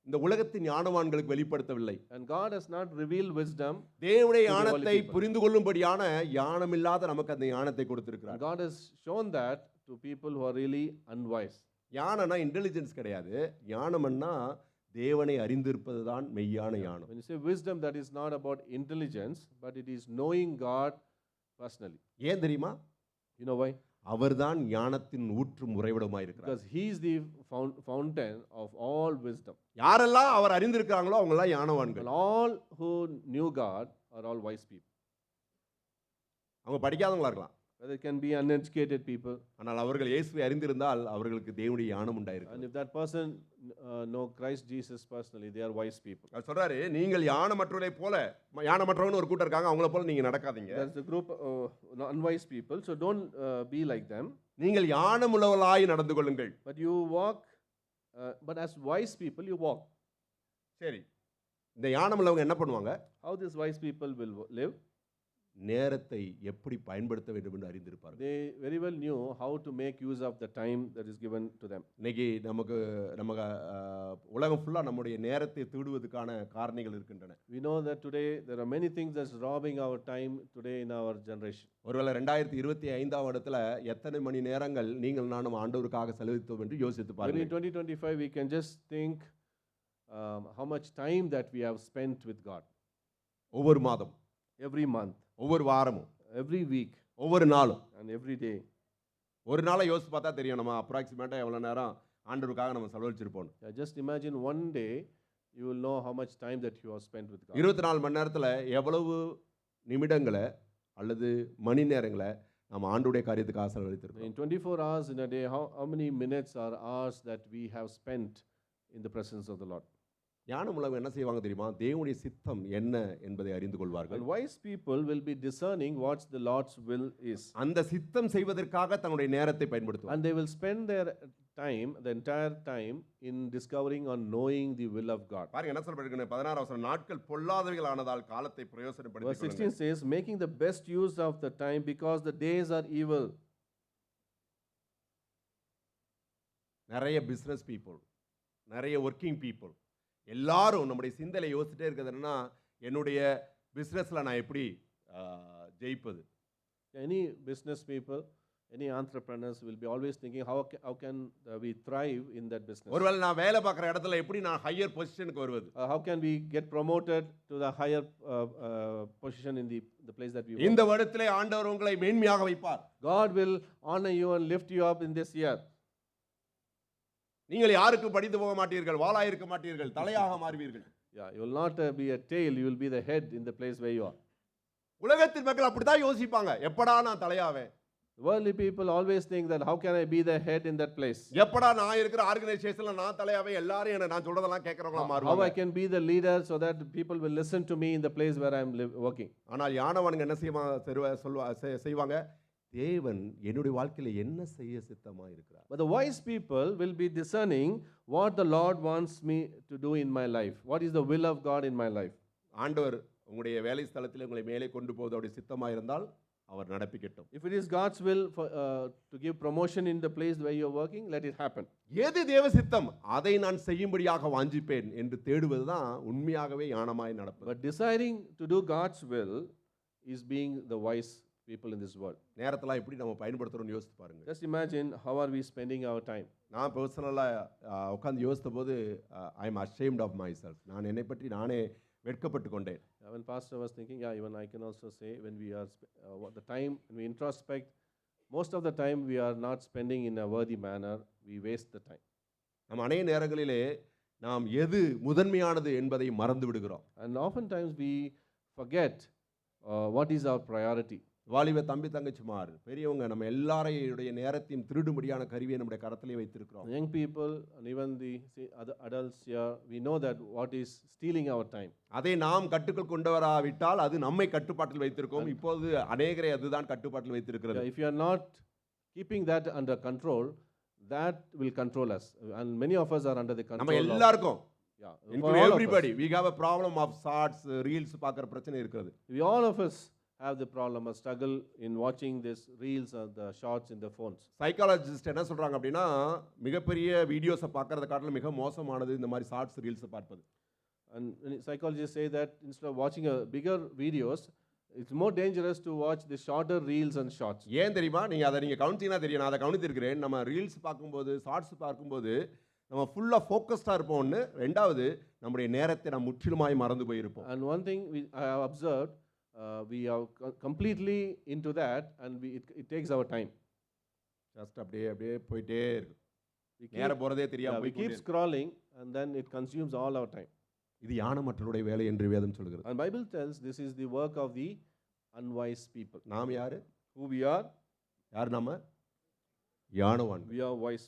இந்த உலகத்தின் ஞானவான்களுக்கு வெளிப்படுத்தவில்லை. And God has not revealed wisdom. தேவனுடைய to the worldly ஞானத்தை people. புரிந்து கொள்ளும்படியான ஞானம் இல்லாத நமக்கு அந்த ஞானத்தை And கொடுத்திருக்கிறார். God has shown that to people who are really unwise. ஞானம்னா இன்டெலிஜென்ஸ் கிடையாது. ஞானம்னா தேவனை அறிந்திருப்பது தான் மெய்யான ஞானம். When you say wisdom, that is not about intelligence, but it is knowing God personally. ஏன் தெரியுமா? You know why? அவர்தான் ஞானத்தின் ஊற்றும் உறைவிடமாய் இருக்கிறார். Because He is the fountain of all wisdom. யாரெல்லாம் அவர் அறிந்திருக்கிறாங்களோ அவங்க எல்லாம் ஞானவான்கள். And all who knew God are all wise people. அவங்க படிக்காதவங்களா இருக்கலாம், Whether it can be uneducated people. ஆனால் அவர்கள் இயேசுவை அறிந்திருந்தால் அவர்களுக்கு தேவனுடைய ஞானம் And உண்டாயிருக்கு. if that person know Christ Jesus personally, they are wise people. அவர் சொல்றாரு, நீங்கள் ஞானமற்றவர்களை போல, ஞானமற்றவன்னு ஒரு கூட்டம் இருக்காங்க, அவங்கள போல நீங்க நடக்காதீங்க. That's the group unwise people. So don't be like them. நீங்கள் ஞானமுள்ளவர்களாய் நடந்து கொள்ளுங்கள். But you walk, but as wise people, you walk. சரி, இந்த ஞானமுள்ளவங்க என்ன பண்ணுவாங்க? How these wise people will live? நேரத்தை எப்படி பயன்படுத்த வேண்டும் என்று அறிந்திருப்பார்கள். They very well knew how to make use of the time that is given to them. இன்னைக்கு நமக்கு உலகம் ஃபுல்லா நம்முடைய நேரத்தை திருடுவதற்கான காரணிகள் இருக்கின்றன. We know that today there are many things that's robbing our time today in our generation. ஒருவேளை 2025ஆம் வருடத்துல எத்தனை மணி நேரங்கள் நீங்கள் நானும் ஆண்டவருக்காக செலவித்தோம் என்று யோசித்து Maybe in பாருங்கள். 2025 we can just think how much time that we have spent with God. ஒவ்வொரு மாதம், Every month, ஒவ்வொரு வாரமும், every week, ஒவ்வொரு நாளும், and every day. ஒரு நாளை யோசித்து பார்த்தா தெரியும் நம்ம அப்ராக்சிமேட்டா எவ்வளவு நேரம் ஆண்டவருக்காக நம்ம செலவழிச்சிருப்போம். Just imagine one day you will know how much time that you have spent with God. 24 மணி நேரத்துல எவ்வளவு நிமிடங்களை அல்லது மணி நேரங்களை நம்ம ஆண்டவருடைய காரியத்துக்காக செலவழித்திருக்கோம். In 24 hours in a day, how many minutes or hours that we have spent in the presence of the Lord? ஞானமுள்ளவங்க என்ன செய்வாங்க தெரியுமா? தேவனுடைய சித்தம் என்ன என்பதை அறிந்து கொள்வார்கள். And wise people will be discerning what the Lord's will is. அந்த சித்தம் செய்வதற்காக தன்னுடைய நேரத்தை பயன்படுத்துவாங்க. And they will spend their time, the entire time, in discovering or knowing the will of God. பாருங்க என்ன சொல்லிருக்குன்னு 16 வசனம், நாட்கள் பொல்லாதவைகள் ஆனதால் காலத்தை Verse பிரயோசனப்படுத்திக் 16 கொள்ளுங்கள். says, making the best use of the time because the days are evil. நிறைய business people, நிறைய working people எல்லாரும் நம்முடைய சிந்தனை யோசிச்சுட்டே இருக்கிறது என்னன்னா, என்னுடைய பிசினஸ்ல நான் எப்படி ஜெயிப்பது. Any business people, any entrepreneurs will be always thinking, how can we thrive in that business? ஒருவேளை நான் வேலை பார்க்குற இடத்துல எப்படி நான் ஹையர் பொசிஷனுக்கு வருவது. How can we get promoted to the higher position in the place that we work? இந்த வருடத்திலே ஆண்டவர் உங்களை மேன்மையாக வைப்பார். God will honor you and lift you up in this year. நீங்கள் யாருக்கும் படித்து போக மாட்டீர்கள், வாளாக இருக்க மாட்டீர்கள், தலையாக மாறுவீர்கள். Yeah, you will not be a tail, you will be the head in the place where you are. உலகத்தின் மக்கள் அப்படிதான் யோசிப்பாங்க, எப்படா நான் தலையாவேன், Worldly people always think that how can I be the head in that place? எப்படா நான் இருக்கிற ஆர்கனைசேஷன்ல நான் தலையாவேன், எல்லாரும் என்ன நான் சொல்றதெல்லாம் கேட்கறவங்களா How மாறுவாங்க. I can be the leader so that people will listen to me in the place where I am working. ஆனால் ஞானவான்கள் என்ன செய்வாங்க, தேவன் என்னுடைய வாழ்க்கையில என்ன செய்ய சித்தமா இருக்கிறார். But the wise people will be discerning what the Lord wants me to do in my life. What is the will of God in my life? ஆண்டவர் உங்களுடைய வேலை ஸ்தலத்தில் உங்களை மேலே கொண்டு போவது அவருடைய சித்தமா இருந்தால் அவர் நடப்பிக்கட்டும். If it is God's will to give promotion in the place where you are working, let it happen. எது தேவ சித்தம் அதை நான் செய்யும்படியாக வாஞ்சிப்பேன் என்று தேடுவதுதான் உண்மையாகவே ஞானமாய் நடப்பது. But deciding to do God's will is being the wise people in this world. நேரத்தெல்லாம் எப்படி நம்ம பயன்படுத்துறோம்னு யோசித்து பாருங்க. Just imagine how are we spending our time. நான் பர்சனலாக உட்காந்து யோசித்த போது I am ashamed of myself. நான் என்னை பற்றி நானே வெட்கப்பட்டு கொண்டேன். When pastor was thinking, yeah, even I can also say when we are the time when we introspect, most of the time we are not spending in a worthy manner, we waste the time. நம்ம அநேக நேரங்களிலே நாம் எது முதன்மையானது என்பதை மறந்து விடுகிறோம். And oftentimes we forget what is our priority. வாலிப தம்பி தங்கச்சிமார் பெரியவங்க நம்ம எல்லாரையுடைய நேரத்தையும் திருடும்படியான கருவியை நம்முடைய கரத்திலே வைத்திருக்கிறோம். Young people and even the other adults here, we know that what is stealing our time. அதை நாம் கட்டுக்குள் கொண்டு வராவிட்டால் அது நம்மை கட்டுப்பாட்டில் வைத்திருக்கோம். இப்போது அநேகரை அதுதான் கட்டுப்பாட்டில் வைத்திருக்கிறது. If you are not keeping that under control, that will control us. And many of us are under the control. நம்ம எல்லாருக்கும், Yeah, including everybody, we have a problem of shorts, reels பார்க்குற பிரச்சனை இருக்கிறது. We all of us have the problem or struggle in watching this reels or the shorts in the phones. Psychologist என்ன சொல்றாங்க அப்படின்னா, மிகப்பெரிய வீடியோஸை பார்க்கறத காட்டிலும் மிக மோசமானது இந்த மாதிரி ஷார்ட்ஸ் ரீல்ஸை பார்ப்பது. And psychologists say that instead of watching a bigger videos, it's more dangerous to watch the shorter reels and shorts. ஏன் தெரியுமா? நீங்கள் கவனிச்சீங்கன்னா தெரியும், நான் அதை கவனித்திருக்கிறேன். நம்ம ரீல்ஸ் பார்க்கும்போது, ஷார்ட்ஸ் பார்க்கும்போது நம்ம ஃபுல்லாக ஃபோக்கஸ்டாக இருப்போம் ஒன்று, ரெண்டாவது நம்முடைய நேரத்தை நம்ம முற்றிலுமாய் மறந்து போயிருப்போம். And one thing I have observed, we are completely into that and it takes our time. Just அப்படியே போயிட்டே இருக்கு, நேரம் போகிறதே தெரியாமல் We keep scrolling and then it consumes all our time. இது ஞானமற்றவருடைய வேலை என்று வேதம் சொல்கிறது. And Bible tells this is the work of the unwise people. நாம் யாரு? Who we are? யார் நம்ம? ஞானவான். We are wise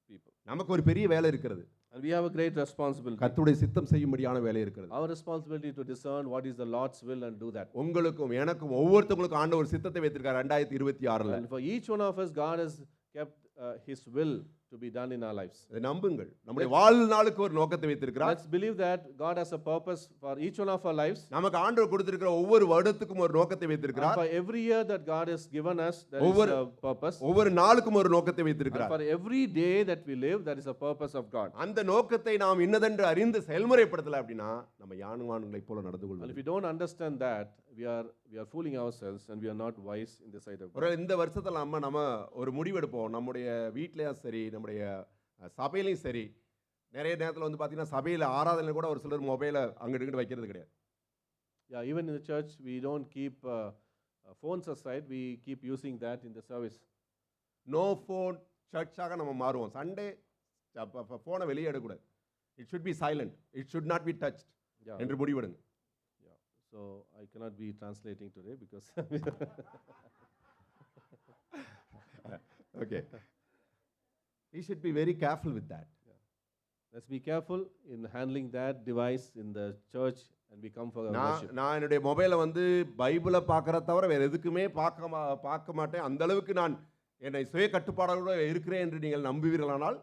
people. நமக்கு ஒரு பெரிய வேலை இருக்கிறது. And we have a great responsibility. கர்த்தருடைய சித்தம் செய்யும்படியான வேலை இருக்கிறது. Our responsibility to discern what is the Lord's will and do that. உங்களுக்கும் எனக்கும் ஒவ்வொருத்தங்களுக்கும் ஆண்டவர் ஒரு சித்தத்தை வைத்திருக்கார் 2026ல. And for each one of us, God has kept His will to be done in our lives. அதை நம்புங்கள். நம்முடைய வாழ்நாளுக்கு ஒரு நோக்கத்தை வைத்திருக்கிறார். Let's believe that God has a purpose for each one of our lives. நமக்கு ஆண்டவர் கொடுத்திருக்கிற ஒவ்வொரு வருடத்துக்கும் ஒரு நோக்கத்தை And வைத்திருக்கிறார். for every year that God has given us, there is a purpose. ஒவ்வொரு நாளுக்கும் ஒரு நோக்கத்தை And வைத்திருக்கிறார். for every day that we live, there is a purpose of God. அந்த நோக்கத்தை நாம் இன்னதென்று அறிந்து செயல்முறைப்படுத்தல அப்படின்னா நம்ம ஞானவான்களைப் போல நடந்து And கொள்வோம். if we don't understand that, we are fooling ourselves and we are not wise in the sight of God. ஒரு இந்த வருஷத்துல நம்ம ஒரு முடிவெடுப்போம். நம்முடைய வீட்லயும் சரி, நம்முடைய சபையிலையும் சரி, நிறைய நேரத்தில் வந்து பார்த்தீங்கன்னா சபையில் ஆராதனை கூட ஒரு சிலர் மொபைலை அங்கிட்டு இங்கிட்டு வைக்கிறது கிடையாது. Yeah, even in the church, we don't keep phones aside, we keep using that in the service. No phone சர்ச்சாக நம்ம மாறுவோம். சண்டே ஃபோனை வெளியே எடுக்கக்கூடாது. It should be silent, it should not be touched Yeah. என்று முடிவெடுங்க. Yeah. So I cannot be translating today because okay, we should be very careful with that. let's be careful in handling that device in the church and we come for our worship. நான் என்னுடைய மொபைலை வந்து பைபிளை பார்க்கறத தவிர வேறு எதுக்குமே பார்க்க மாட்டேன். அந்த அளவுக்கு நான் என்னை சுய கட்டுப்பாடோடு இருக்கிறேன் என்று நீங்கள் நம்புவீர்களானால்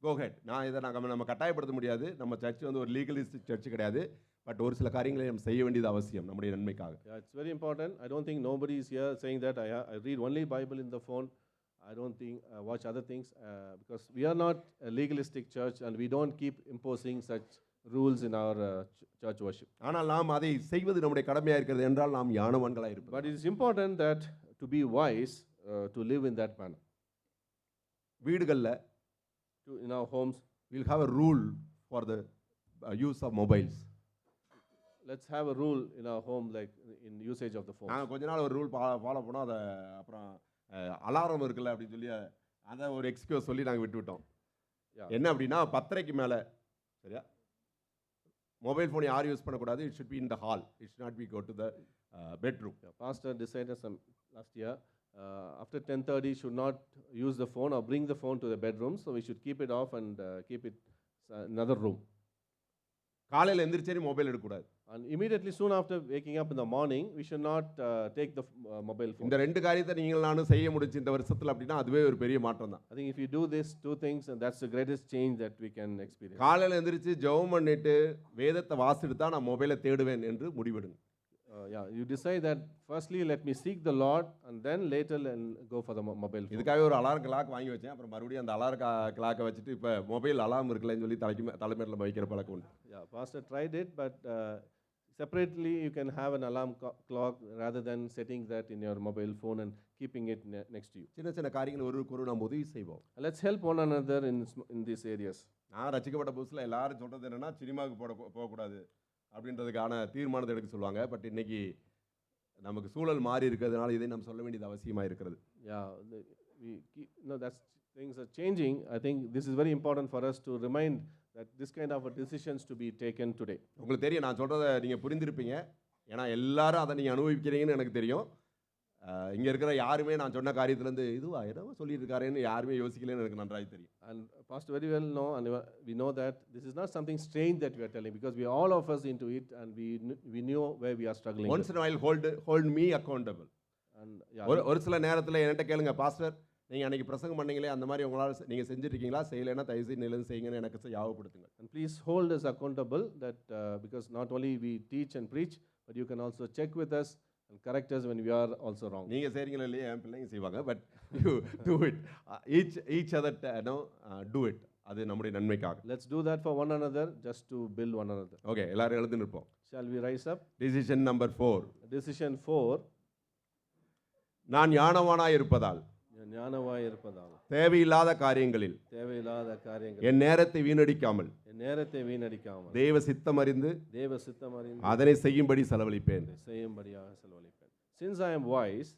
கோஹெட். நான் இதை நம்ம கட்டாயப்படுத்த முடியாது. நம்ம சர்ச் வந்து ஒரு லீகலிஸ்டிக் சர்ச் கிடையாது. பட் ஒரு சில காரியங்களை நம்ம செய்ய வேண்டியது அவசியம் நம்முடைய நன்மைக்காக. Yeah, it's very important. I don't think nobody is here saying that I read only Bible in the phone. I don't think watch other things because we are not a legalistic church and we don't keep imposing such rules in our church worship. ஆனால் நாம் அதை செய்வது நம்முடைய கடமையாக இருக்கிறது என்றால் நாம் ஞானவான்களாக இருப்போம். But it is important that to be wise to live in that manner. வீடுகளில் In our homes, we'll have a rule for the use of mobiles. let's have a rule in our home like in usage of the phone. நாங்கள் கொஞ்ச நாள் ஒரு rule follow பண்ணோம். அதை அப்புறம் alarm இருக்குல்ல அப்படின்னு சொல்லி அதை ஒரு எக்ஸ்கியூஸ் சொல்லி நாங்கள் விட்டுவிட்டோம். Yeah. என்ன அப்படின்னா 10:30க்கு மேலே சரியா மொபைல் ஃபோன் யாரும் யூஸ் பண்ணக்கூடாது. It should be in the hall. It should not be go to the bedroom. Yeah, pastor decided some last year after 10:30 should not use the phone or bring the phone to the bedroom, so we should keep it off and keep it another room. காலையில் எந்திரிச்சேரி mobile எடுக்கக்கூடாது. And immediately soon after waking up in the morning, we should not take the mobile phone. இந்த ரெண்டு காரியத்தை நீங்கள் நானும் செய்ய முடிஞ்சு இந்த வருஷத்தில் அப்படின்னா அதுவே ஒரு பெரிய மாற்றம் தான். I think if you do these two things, and that's the greatest change that we can experience. காலையில் எந்திரிச்சு ஜெபம் பண்ணிட்டு வேதத்தை வாசிட்டு தான் நான் மொபைலை தேடுவேன் என்று முடிவெடுங்க. Yeah, you decide that firstly let me seek the Lord and then later go for the mobile phone. இதுக்காகவே ஒரு அலாரம் கிளாக் வாங்கி வச்சேன். அப்புறம் மறுபடியும் அந்த அலாரம் கிளாக்கை வச்சுட்டு இப்போ மொபைல் அலாரம் இருக்குல்லன்னு சொல்லி தலைமையில் வைக்கிற பழக்கம் உண்டு. Yeah, pastor tried it, but separately you can have an alarm clock rather than setting that in your mobile phone and keeping it next to you. சின்ன சின்ன காரியங்கள் ஒருவருக்கு நம்ம உதவி செய்வோம். Let's help one another in these areas. நான் ரசிக்கப்பட்ட புதுசில் எல்லாரும் சொல்கிறது என்னென்னா சினிமாவுக்கு போகக்கூடாது அப்படின்றதுக்கான தீர்மானத்தை எடுக்க சொல்லுவாங்க. பட் இன்னைக்கு நமக்கு சூழல் மாறி இருக்கிறதுனால இதை நம்ம சொல்ல வேண்டியது அவசியமாக இருக்கிறது. Yeah, that's things are changing. I think this is very important for us to remind that this kind of decisions to be taken today. உங்களுக்கு தெரியும் நான் சொல்கிறத நீங்கள் புரிந்திருப்பீங்க. ஏன்னா எல்லாரும் அதை நீங்கள் அனுபவிக்கிறீங்கன்னு எனக்கு தெரியும். இங்கே இருக்கிற யாருமே நான் சொன்ன காரியத்துலேருந்து இதுவா என்னவோ சொல்லிட்டு இருக்காருன்னு யாருமே யோசிக்கலன்னு எனக்கு நன்றாக தெரியும். And pastor very well know and we know that this is not something strange that we are telling because we all of us into it and we knew where we are struggling. Once in a while hold me accountable. And yeah, ஒரு சில நேரத்தில் என்கிட்ட கேளுங்க pastor நீங்கள் அன்றைக்கி பிரசங்கம் பண்ணீங்களே அந்த மாதிரி உங்களால் நீங்கள் செஞ்சுருக்கீங்களா செய்யலைன்னா தயவுசெய்து நிலந்து செய்யுங்கன்னு எனக்கு யாவப்படுத்துங்க. And please hold us accountable that because not only we teach and preach but you can also check with us and correct us when we are also wrong. நீங்கள் செய்கிறீங்களா இல்லையா என் பிள்ளைங்க செய்வாங்க. But you do it each other do it. அது நம்முடைய நன்மைக்காக. Let's do that for one another just to build one another. Okay எல்லாரும் எழுந்து நிற்போம். Shall we rise up? Decision number 4. Decision 4. நான் ஞானவானாய் இருப்பதால் ஞானவாய் இருப்பதால் தேவையில்லாத காரியங்களில் என் நேரத்தை வீணடிக்காமல் தேவ சித்தம் அறிந்து அதனை செய்யும்படி செலவழிப்பேன். Since I am wise,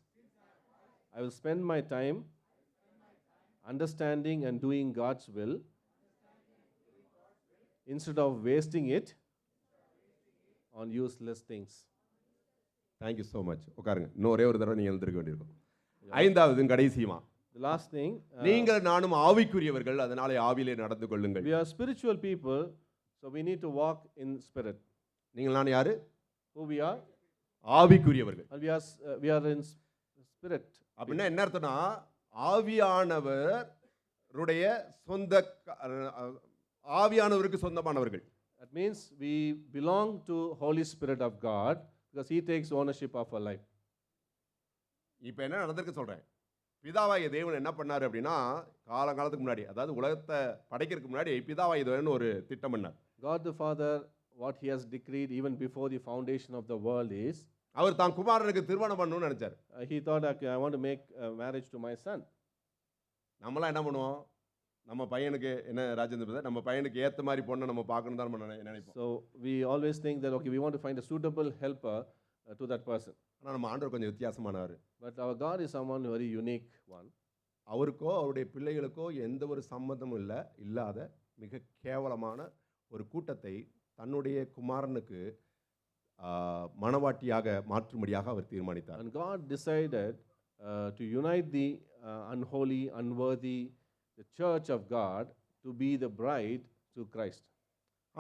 I will spend my time understanding and doing God's will instead of wasting it on useless things. Thank you so much. உட்காருங்க. இன்னும் ஒரே ஒரு தடவை நீங்கள் எழுந்திருக்க வேண்டியிருக்கும். ஐந்தாவது கடைசியுமா The last thing, நீங்கள் நானும் ஆவிக்குரியவர்கள் அதனாலே ஆவியிலே நடந்து கொள்ளுங்கள். We are spiritual people, so we need to walk in spirit. நீங்கள் நான் யாரு? Who we are? ஆவிக்குரியவர்கள். And we are in spirit. அப்படின்னா என்ன அர்த்தம்னா ஆவியானவருடைய சொந்த ஆவியானவருக்கு சொந்தமானவர்கள். That means we belong to Holy Spirit of God because he takes ownership of our life. இப்போ என்ன நடந்திருக்கு சொல்கிறேன். பிதாவாகிய தேவன் என்ன பண்ணார் அப்படின்னா காலங்காலத்துக்கு முன்னாடி அதாவது உலகத்தை படைக்கிறதுக்கு முன்னாடி பிதாவாகிய தேவன் ஒரு திட்டம் பண்ணார். God the Father, what he has decreed even before the foundation of the world is, அவர் தான் குமாரனுக்கு திருமணம் பண்ணணும்னு நினைச்சார். He thought, okay, I want to make a marriage to my son. நம்மளாம் என்ன பண்ணுவோம்? நம்ம பையனுக்கு என்ன ராஜேந்திர நம்ம பையனுக்கு ஏற்ற மாதிரி பொண்ணை நம்ம பார்க்கணும் தான் நம்ம நினைப்போம். So we always think that okay, we want to find a suitable helper to that person. ஆனால் நம்ம ஆண்டவர் கொஞ்சம் வித்தியாசமானவர். But our God is someone very unique one. அவருக்கோ அவருடைய பிள்ளைகளுக்கோ எந்த ஒரு சம்மந்தமும் இல்லாத மிக கேவலமான ஒரு கூட்டத்தை தன்னுடைய குமாரனுக்கு மனவாட்டியாக மாற்றும்படியாக அவர் தீர்மானித்தார். And God decided to unite the unholy, unworthy, the church of God to be the bride to Christ.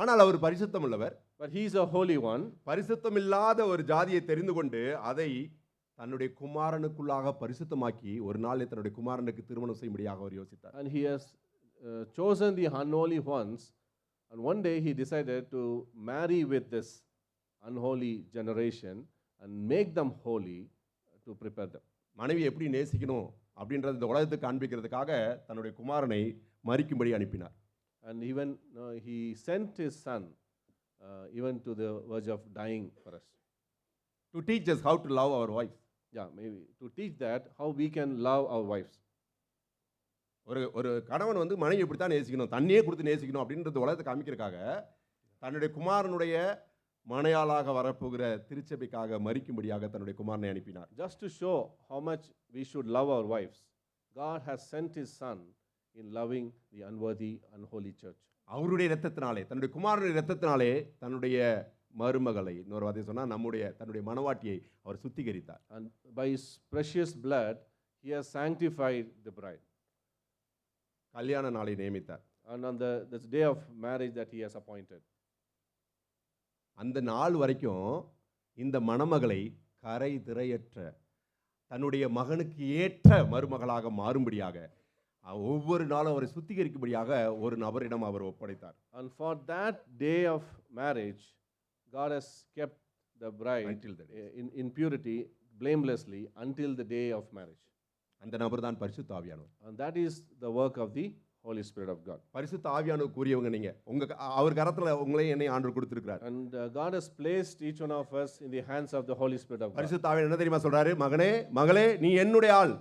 ஆனால் அவர் பரிசுத்தம் உள்ளவர். But he is a holy one. பரிசுத்தம் இல்லாத ஒரு ஜாதியை தெரிந்து கொண்டு அதை தன்னுடைய குமாரனுக்குள்ளாக பரிசுத்தமாக்கி ஒரு நாளில் தன்னுடைய குமாரனுக்கு திருமணம் செய்யும்படியாக அவர் யோசித்தார். And he has chosen the unholy ones, and one day he decided to marry with this unholy generation and make them holy to prepare them. மனைவி எப்படி நேசிக்கணும் அப்படின்றது இந்த உலகத்துக்கு காண்பிக்கிறதுக்காக தன்னுடைய குமாரனை மரிக்கும்படி அனுப்பினார். And even he sent his son even to the verge of dying for us. To teach us how to love our wives. Yeah, maybe to teach that how we can love our wives. ஒரு கணவன் வந்து மனைவி இப்படி தான் நேசிக்கணும், தண்ணியே கொடுத்து நேசிக்கணும் அப்படின்றது உலகத்தை காமிக்கிறதுக்காக தன்னுடைய குமாரனுடைய மனையாளாக வரப்போகிற திருச்சபைக்காக மரிக்கும்படியாக தன்னுடைய குமாரனை அனுப்பினார். Just to show how much we should love our wives, God has sent his son in loving the unworthy, unholy church. அவருடைய இரத்தத்தினாலே, தன்னுடைய குமாரனுடைய இரத்தத்தினாலே தன்னுடைய மருமகளை, இன்னொரு வார்த்தை சொன்னால் தன்னுடைய மனவாட்டியை அவர் சுத்திகரித்தார். And by his precious blood, he has sanctified the bride. கல்யாண நாளை நியமித்தார். And on this day of marriage that he has appointed. அந்த நாள் வரைக்கும் இந்த மணமகளை கரை திரையற்ற தன்னுடைய மகனுக்கு ஏற்ற மருமகளாக மாறும்படியாக ஒவ்வொரு நாளும் அவரை சுத்திகரிக்கும்படியாக ஒரு நபரிடம் அவர் ஒப்படைத்தார். And for that day of marriage, God has kept the bride Until the day. in purity, blamelessly, until the day of marriage. அந்த நபர் தான் பரிசுத்த ஆவியானவர். And that is the work of the Holy Spirit of God. பரிசுத்த ஆவியானவர் கூறியவங்க நீங்க. அவர் கரத்துல உங்களையும் என்னை ஆண்டவர் கொடுத்திருக்கிறார். And God has placed each one of us in the hands of the Holy Spirit of God. பரிசுத்த ஆவியானவர் என்ன தெரியுமா சொல்றாரு? மகனே, மகளே, நீ என்னுடைய ஆள்.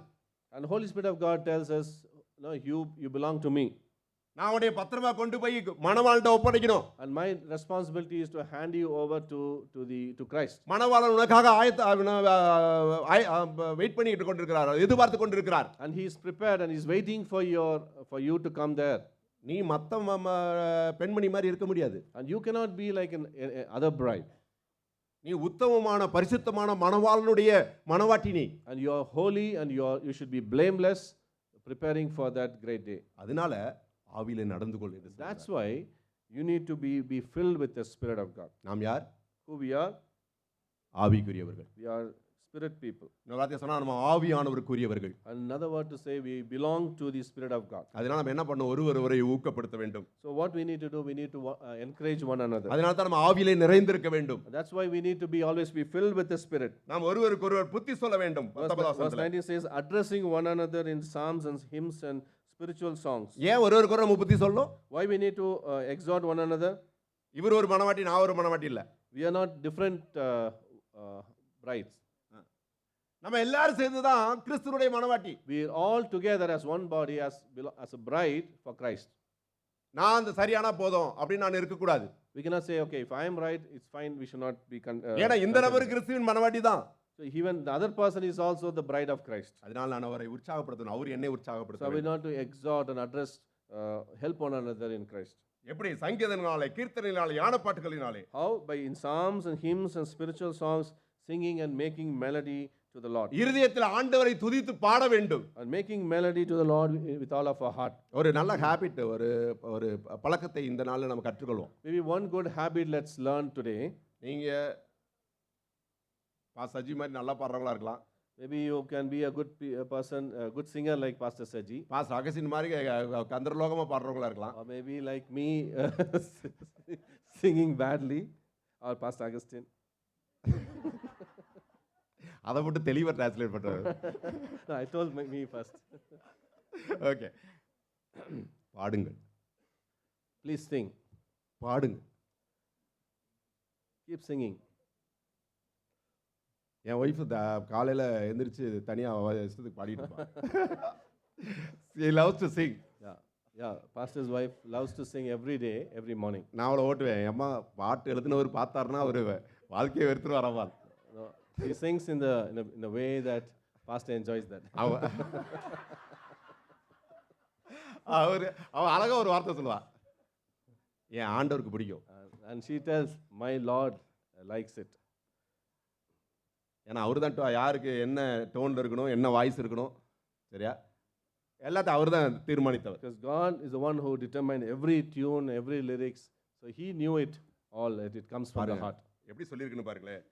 And the Holy Spirit of God tells us, no, you belong to me. நான் உன்னை பத்திரமா கொண்டு போய் மணவாளன்ட்ட ஒப்படைக்கணும். And my responsibility is to hand you over to Christ. மணவாளன் உனக்காக வெயிட் பண்ணிட்டு கொண்டிருக்கிறார், எதிர்பார்த்து கொண்டிருக்கிறார். And he is prepared and he is waiting for you to come there. நீ மத்த பெண்மணி மாதிரி இருக்க முடியாது. And you cannot be like an other bride. நீ உத்தமமான பரிசுத்தமான மணவாளனுடைய மணவாட்டி நீ. And you are holy and you should be blameless, preparing for that great day. அதனால ஆவியிலே நடந்து கொள் என்று That's why you need to be filled with the Spirit of God. நாம் யார்? Who we are? ஆவிக்குரியவர்கள். We are spirit people. இன்னொரு வார்த்தை சொன்னா நம்ம ஆவியானவருக்குரியவர்கள். Another word to say, we belong to the Spirit of God. அதனால நம்ம என்ன பண்ணணும்? ஒருவரை ஊக்கப்படுத்த வேண்டும். So what we need to do, we need to encourage one another. அதனால தான் நம்ம ஆவியிலே நிறைந்திருக்க வேண்டும். That's why we need to be always be filled with the Spirit. நாம் ஒருவருக்கொருவர் புத்தி சொல்ல வேண்டும். Verse 19 says, addressing one another in psalms and hymns and spiritual songs. ஏன் ஒருவருக்கொருவர் நம்ம புத்தி சொல்லணும்? Why we need to exhort one another? இவர் ஒரு மணவாட்டி, நான் ஒரு மணவாட்டி இல்ல. We are not different brides. நம்ம எல்லாரும் சேர்ந்து தான் கிறிஸ்துவுடைய மணவாட்டி. We are all together as one body, as a bride for Christ. நான் அந்த சரியானா போதும் அப்படி நான் இருக்க கூடாது. We cannot say, okay, if I am right, it's fine, we should not be ஏன்னா இந்த நபர் கிறிஸ்துவின் மணவாட்டி தான். So even the other person is also the bride of Christ. அதனால நான் அவரை உற்சாகப்படுத்தணும், அவர் என்னை So உற்சாகப்படுத்தணும். we not to exhort and address, help one another in Christ. எப்படி? சங்கீதங்களினாலே, கீர்த்தனையினாலே, ஞானப்பாட்டுகளினாலே. How? By in psalms and hymns and spiritual songs, singing and making melody to the Lord. இருதயத்தில் ஆண்டவரை துதித்து பாட வேண்டும். And making melody to the Lord with all of our heart. ஒரு நல்ல habit, ஒரு பழக்கத்தை இந்த நாள்ல நம்ம கற்றுக்கொள்வோம். Maybe one good habit let's learn today. நீங்க பாஸ்டர் மாதிரி நல்லா பாடுறவங்களா இருக்கலாம். Maybe you can be a good person, a good singer like Pastor Saji. Pastor அகசின் மாதிரி கந்தர்லோகமா பாடுறவங்களா இருக்கலாம். Or maybe like me, singing badly, or Pastor Augustine. அதை மட்டும் தெளிவாக டிரான்ஸ்லேட் பண்ணுறாரு. No, I told me first. Okay, பாடுங்கள். Please sing. பாடுங்க. Keep singing. என் ஒய்ஃபு காலையில் எந்திரிச்சு தனியாக இஷ்டத்துக்கு பாடிட்டு இருப்பான். She loves to sing. Yeah, pastor's wife loves to sing every day, every morning. நான் அவளை ஓட்டுவேன். அம்மா பாட்டு எழுதுனவர் பார்த்தாருன்னா அவர் வாழ்க்கையை வெறுத்துட்டு வரவாள். No, she sings in a way that pastor enjoys that. அவ அழகா ஒரு வார்த்தை சொல்லுவா, என் ஆண்டவருக்கு பிடிக்கும். And she tells, my Lord likes it. ஏன்னா அவர் தான் யாருக்கு என்ன டோனில் இருக்கணும், என்ன வாய்ஸ் இருக்கணும், சரியா, எல்லாத்தையும் அவர் தான் தீர்மானித்தவர். Because God is the one who determined every tune, every lyrics. So he knew it all, that it comes from the heart. எப்படி சொல்லியிருக்குன்னு பாருங்களேன்.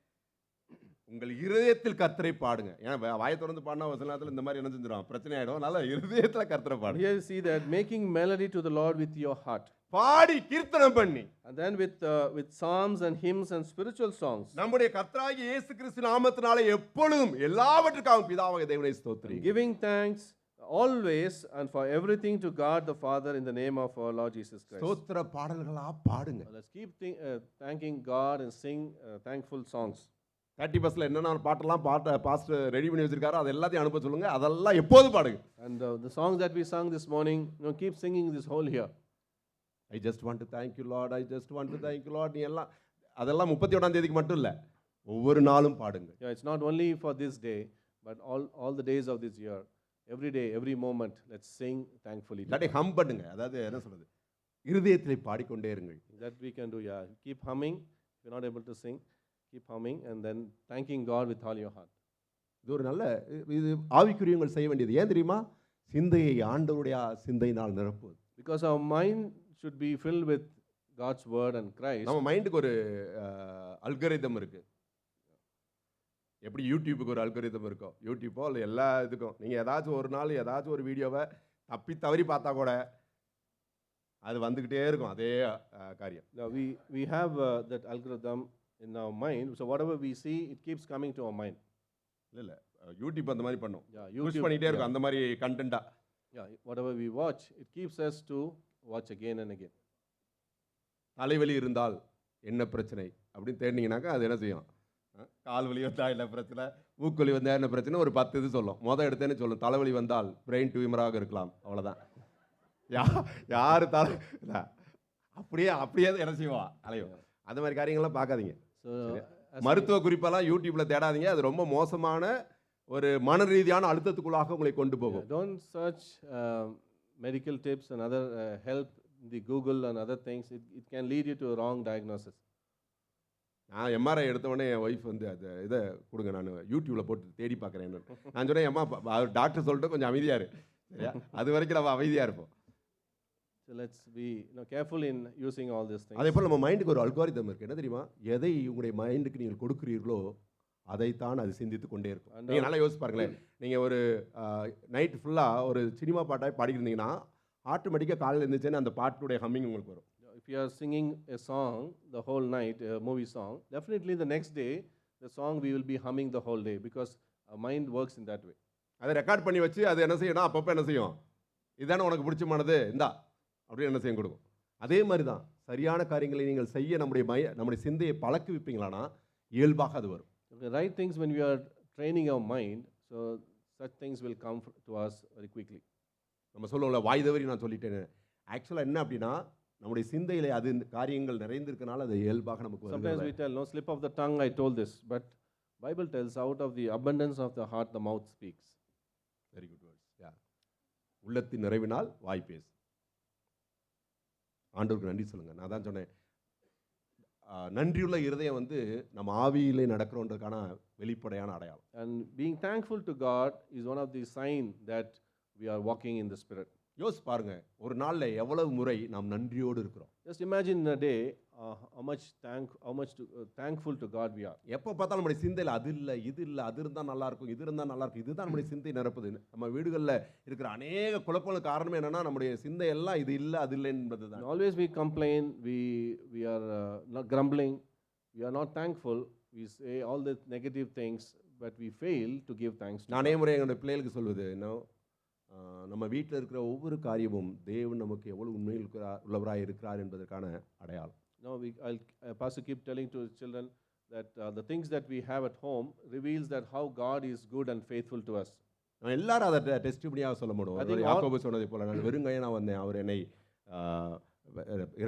உங்கள் இருதயத்தில் கர்த்தரை பாடுங்க. ஏன்னா வாயை திறந்து பாடினா ஒரு சில நேரத்தில் இந்த மாதிரி என்ன செஞ்சிடும், பிரச்சனை ஆயிடும். அதனால இருதயத்தில் கர்த்தரை பாடுங்க. Here you see that making melody to the Lord with your heart. பாடி கீர்த்தனம் பண்ணி And then with psalms and hymns and spiritual songs. நம்முடைய கர்த்தராகிய இயேசு கிறிஸ்து நாமத்தினாலே எப்பொழுதும் எல்லாவற்றுக்காகவும் பிதாவாகிய தேவனை ஸ்தோத்திரி. Giving thanks always and for everything to God the Father in the name of our Lord Jesus Christ. ஸ்தோத்திர பாடல்களா பாடுங்க. Let's keep thanking God and sing thankful songs. 30 என்னென்ன பாட்டெல்லாம் பாஸ்டர் ரெடி பண்ணி வச்சிருக்காரோ அது எல்லாத்தையும் அனுப்ப சொல்லுங்க. அதெல்லாம் எப்போதும் பாடுங்க. And the songs that we sung this morning, keep singing this whole year. I just want to thank you Lord, I just want to thank you Lord. நீ எல்லாம் அதெல்லாம் 31ஆம் தேதிக்கு மட்டும் இல்ல, ஒவ்வொரு நாளும் பாடுங்க. Yeah, it's not only for this day, but all the days of this year. Every day, every moment, let's sing thankfully. இல்லாட்டி ஹம் பண்ணுங்க. அதாவது என்ன சொல்றது, இருதயத்திலே பாடிக்கொண்டே இருங்கள். That we can do, yeah. Keep humming. If you're not able to sing, keep humming and then thanking God with all your heart. இது ஒரு நல்ல, இது ஆவிக்குரியவங்கள் செய்ய வேண்டியது. ஏன் தெரியுமா? சிந்தையை ஆண்டவருடைய சிந்தையினால் நிரப்புவது. Because our mind should be filled with God's word and Christ. நம்ம மைண்டுக்கு ஒரு அல்கரிதம் இருக்கு. எப்படி யூடியூபுக்கு ஒரு அல்கரிதம் இருக்கும், யூடியூப்போ இல்லை எல்லா இதுக்கும் நீங்கள் ஏதாச்சும் ஒரு நாள் ஏதாச்சும் ஒரு வீடியோவை தப்பி தவறி பார்த்தா கூட அது வந்துக்கிட்டே இருக்கும் அதே காரியம். Now we have that algorithm in our mind, so whatever we see, it keeps coming to our mind. இல்லை யூடியூப் அந்த மாதிரி பண்ணும். Yeah, யூஸ் பண்ணிகிட்டே இருக்கும் அந்த மாதிரி கண்டென்ட்டாக. Yeah, whatever we watch, it keeps us to watch again and again. தலைவலி இருந்தால் என்ன பிரச்சனை அப்படின்னு தேடினீங்கன்னாக்கா அது என்ன செய்யும், கால் வலி வந்தால் என்ன பிரச்சனை, மூக்குவலி வந்தால் என்ன பிரச்சனை, ஒரு 10 இது சொல்லும். எடுத்தேன்னு சொல்லும், தலைவலி வந்தால் பிரெயின் டியூமராக இருக்கலாம், அவ்வளோதான். யார் தலை அப்படியே அப்படியே என்ன செய்வா அலையும். அந்த மாதிரி காரியங்கள்லாம் பார்க்காதீங்க. மருத்துவ குறிப்பெல்லாம் யூடியூப்பில் தேடாதீங்க. அது ரொம்ப மோசமான ஒரு மன ரீதியான அழுத்தத்துக்குள்ளாக உங்களை கொண்டு போகும். Don't search medical tips and other help in the Google and other things. It can lead you to a wrong diagnosis. நான் எம்ஆர்ஐ எடுத்த உடனே என் ஒய்ஃப் வந்து அதை இதை கொடுங்க, நான் யூடியூப்பில் போட்டு தேடி பார்க்குறேன். நான் சொன்னேன், அம்மா டாக்டர் சொல்லிட்டு கொஞ்சம் அமைதியாக இரு, சரியா? அது வரைக்கும் நம்ம அமைதியாக இருப்போம். So let's be careful in using all these things. அதே போல் நம்ம மைண்டுக்கு ஒரு அல்காரிதம் இருக்குது. என்ன தெரியுமா? எதை உங்களுடைய மைண்டுக்கு நீங்கள் கொடுக்குறீர்களோ அதைத்தான் அது சிந்தித்து கொண்டே இருக்கும். நீங்கள் நல்லா யோசிச்சு பாருங்களேன். நீங்கள் ஒரு நைட் ஃபுல்லாக ஒரு சினிமா பாட்டாக பாடிக்கிறீங்கன்னா ஆட்டோமேட்டிக்காக காலையில் இருந்துச்சுன்னு அந்த பாட்டுடைய ஹம்மிங் உங்களுக்கு வரும். If you are singing a song the whole night, a movie song, definitely the next day the song we will be humming the whole day because our mind works in that way. அதை record பண்ணி வச்சு அது என்ன செய்யணும், அப்பப்போ என்ன செய்யும், இதுதானே உனக்கு பிடிச்சமானது இந்தா அப்படின்னு என்ன செய்யும் கொடுக்கும். அதே மாதிரி தான் சரியான காரியங்களை நீங்கள் செய்ய நம்முடைய சிந்தையை பழக்கி வைப்பீங்களானா இயல்பாக அது வரும். The right things when we are training our mind, so such things will come to us very quickly. நம்ம சொல்லுவோம்ல, வாய் தவறி நான் சொல்லிட்டேன்னு. ஆக்சுவலாக என்ன அப்படின்னா நம்முடைய சிந்தையிலே அது காரியங்கள் நிறைந்திருக்கனால அது இயல்பாக நமக்கு வருது. Sometimes we tell, no slip of the tongue, I told this, but Bible tells out of the abundance of the heart the mouth speaks. Very good words. Yeah. உள்ளத்தின் நிறைவினால் வாய் பேசு. ஆண்டவருக்கு நன்றி சொல்லுங்க. நான் தான் சொன்னேன், நன்றியுள்ள இருதயம் வந்து நம்ம ஆவியிலே நடக்கிறோன்றதுக்கான வெளிப்படையான அடையாளம். And being thankful to God is one of the sign that we are walking in the spirit. யோசி பாருங்க, ஒரு நாள்ல எவ்வளவு முறை நாம் நன்றியோடு இருக்கிறோம். Just imagine in a day how much thankful to God we are. எப்போ பார்த்தாலும் நம்முடைய சிந்தையில் அது இல்லை, இது இல்லை, அது இருந்தால் நல்லா இருக்கும், இது இருந்தால் நல்லா இருக்கும், இதுதான் நம்முடைய சிந்தை நிரப்புது. நம்ம வீடுகளில் இருக்கிற அநேக குழப்பங்களுக்கு காரணம் என்னன்னா நம்முடைய சிந்தை எல்லாம் இது இல்லை அது இல்லை என்பது தான். Always we complain, we are not grumbling, we are not thankful, we say all the negative things, but we fail to give thanks. நானே முறை என்னுடைய பிள்ளைகளுக்கு சொல்வது என்ன, நம்ம வீட்டில் இருக்கிற ஒவ்வொரு காரியமும் தேவன் நமக்கு எவ்வளவு உண்மையில் உள்ளவராக இருக்கிறார் என்பதற்கான அடையாளம். Now Pastor keep telling to children that the things that we have at home reveals that how God is good and faithful to us. நான் எல்லாரும் அதை டெஸ்டிமனியாக சொல்ல முடியும். யாக்கோபு சொன்னதை போல நான் வெறுங்கையா வந்தேன், அவர் என்னை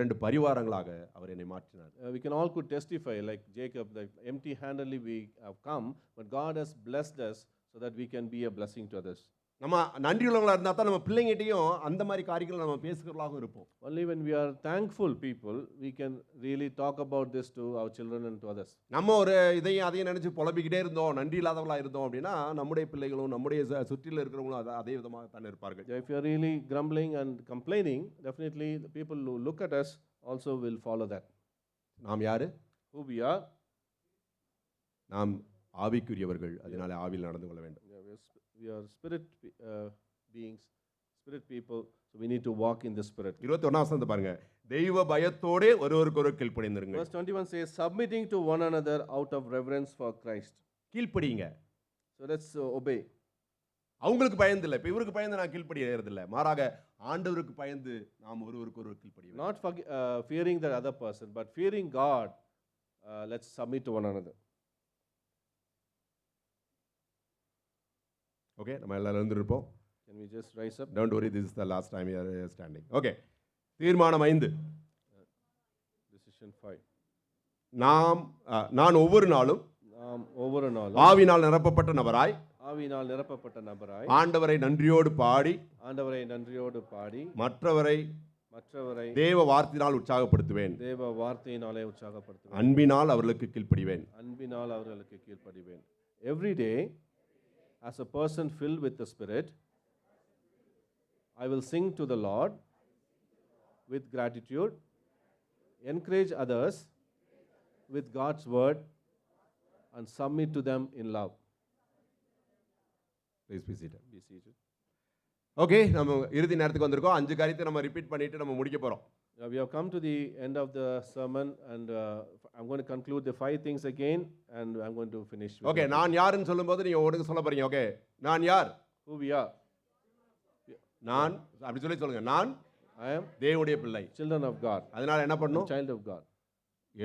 2 பரிவாரங்களாக அவர் என்னை மாற்றினார். We can all could testify like Jacob, that empty-handedly we have come, but God has blessed us so that we can be a blessing to others. நம்ம நன்றியுள்ளவங்களா இருந்தால் தான் நம்ம பிள்ளைங்கிட்டையும் அந்த மாதிரி காரியங்கள் நம்ம பேசுகிறவர்களாகவும் இருப்போம். Only when we are thankful people, we can really talk about this to our children and to others. நம்ம ஒரு இதையும் அதையும் நினைச்சு புலம்பிக்கிட்டே இருந்தோம், நன்றி இல்லாதவங்களா இருந்தோம் அப்படின்னா நம்முடைய பிள்ளைகளும் நம்முடைய சுற்றில இருக்கிறவங்களும் அதே விதமாக தான் இருப்பார்கள். If you are really grumbling and complaining, definitely the people who look at us also will follow that. நாம் யாரு? Who we are? நாம் ஆவிக்குரியவர்கள், அதனால ஆவியில் நடந்து கொள்ள வேண்டும். Yeah, we are spirit beings, spirit people, so we need to walk in the spirit. 21 வசனத்தை பாருங்க. தெய்வ பயத்தோடே ஒருவருக்கொருவர் கீழ்ப்படிந்திருங்கள். Verse 21 says, submitting to one another out of reverence for Christ. கீழ்ப்படிங்க. So let's obey. அவங்களுக்கு பயந்து இல்லை, இப்போ இவருக்கு பயந்து நான் கீழ்ப்படியறது இல்லை, மாறாக ஆண்டவருக்கு பயந்து நாம் ஒருவருக்கொருவர் கீழ்ப்படிய. Not fearing the other person, but fearing God. Let's submit to one another. Okay, நம்ம எல்லாரும் எழுந்திருப்போம். Can we just rise up? Don't worry, this is the last time you are standing. Okay. தீர்மானம் 5. Decision 5. நான் ஒவ்வொரு நாளும் ஆவினால் நிரப்பப்பட்ட நபராய் ஆண்டவரை நன்றியோடு பாடி மற்றவரை தேவ வார்த்தையினால் உற்சாகப்படுத்துவேன். அன்பினால் அவர்களுக்கு கீழ்ப்படிவேன். Every day, as a person filled with the Spirit, I will sing to the Lord with gratitude, encourage others with God's word, and submit to them in love. Please be seated. Be seated. Okay, நம்ம இறுதி நேரத்துக்கு வந்திருக்கோம். 5 காரியத்தை நம்ம repeat பண்ணிட்டு நம்ம முடிக்க போறோம். We have come to the end of the sermon, and I'm going to conclude the 5 things again, and I'm going to finish. Okay, நான் யாருன்னு சொல்லும்போது நீங்க ஒருங்க சொல்ல போறீங்க. ஓகே, நான் யார்? Who we are. நான் அப்படி சொல்லுங்க. நான் I am தேவனுடைய பிள்ளை, children of God. அதனால என்ன பண்ணணும்? Child of God.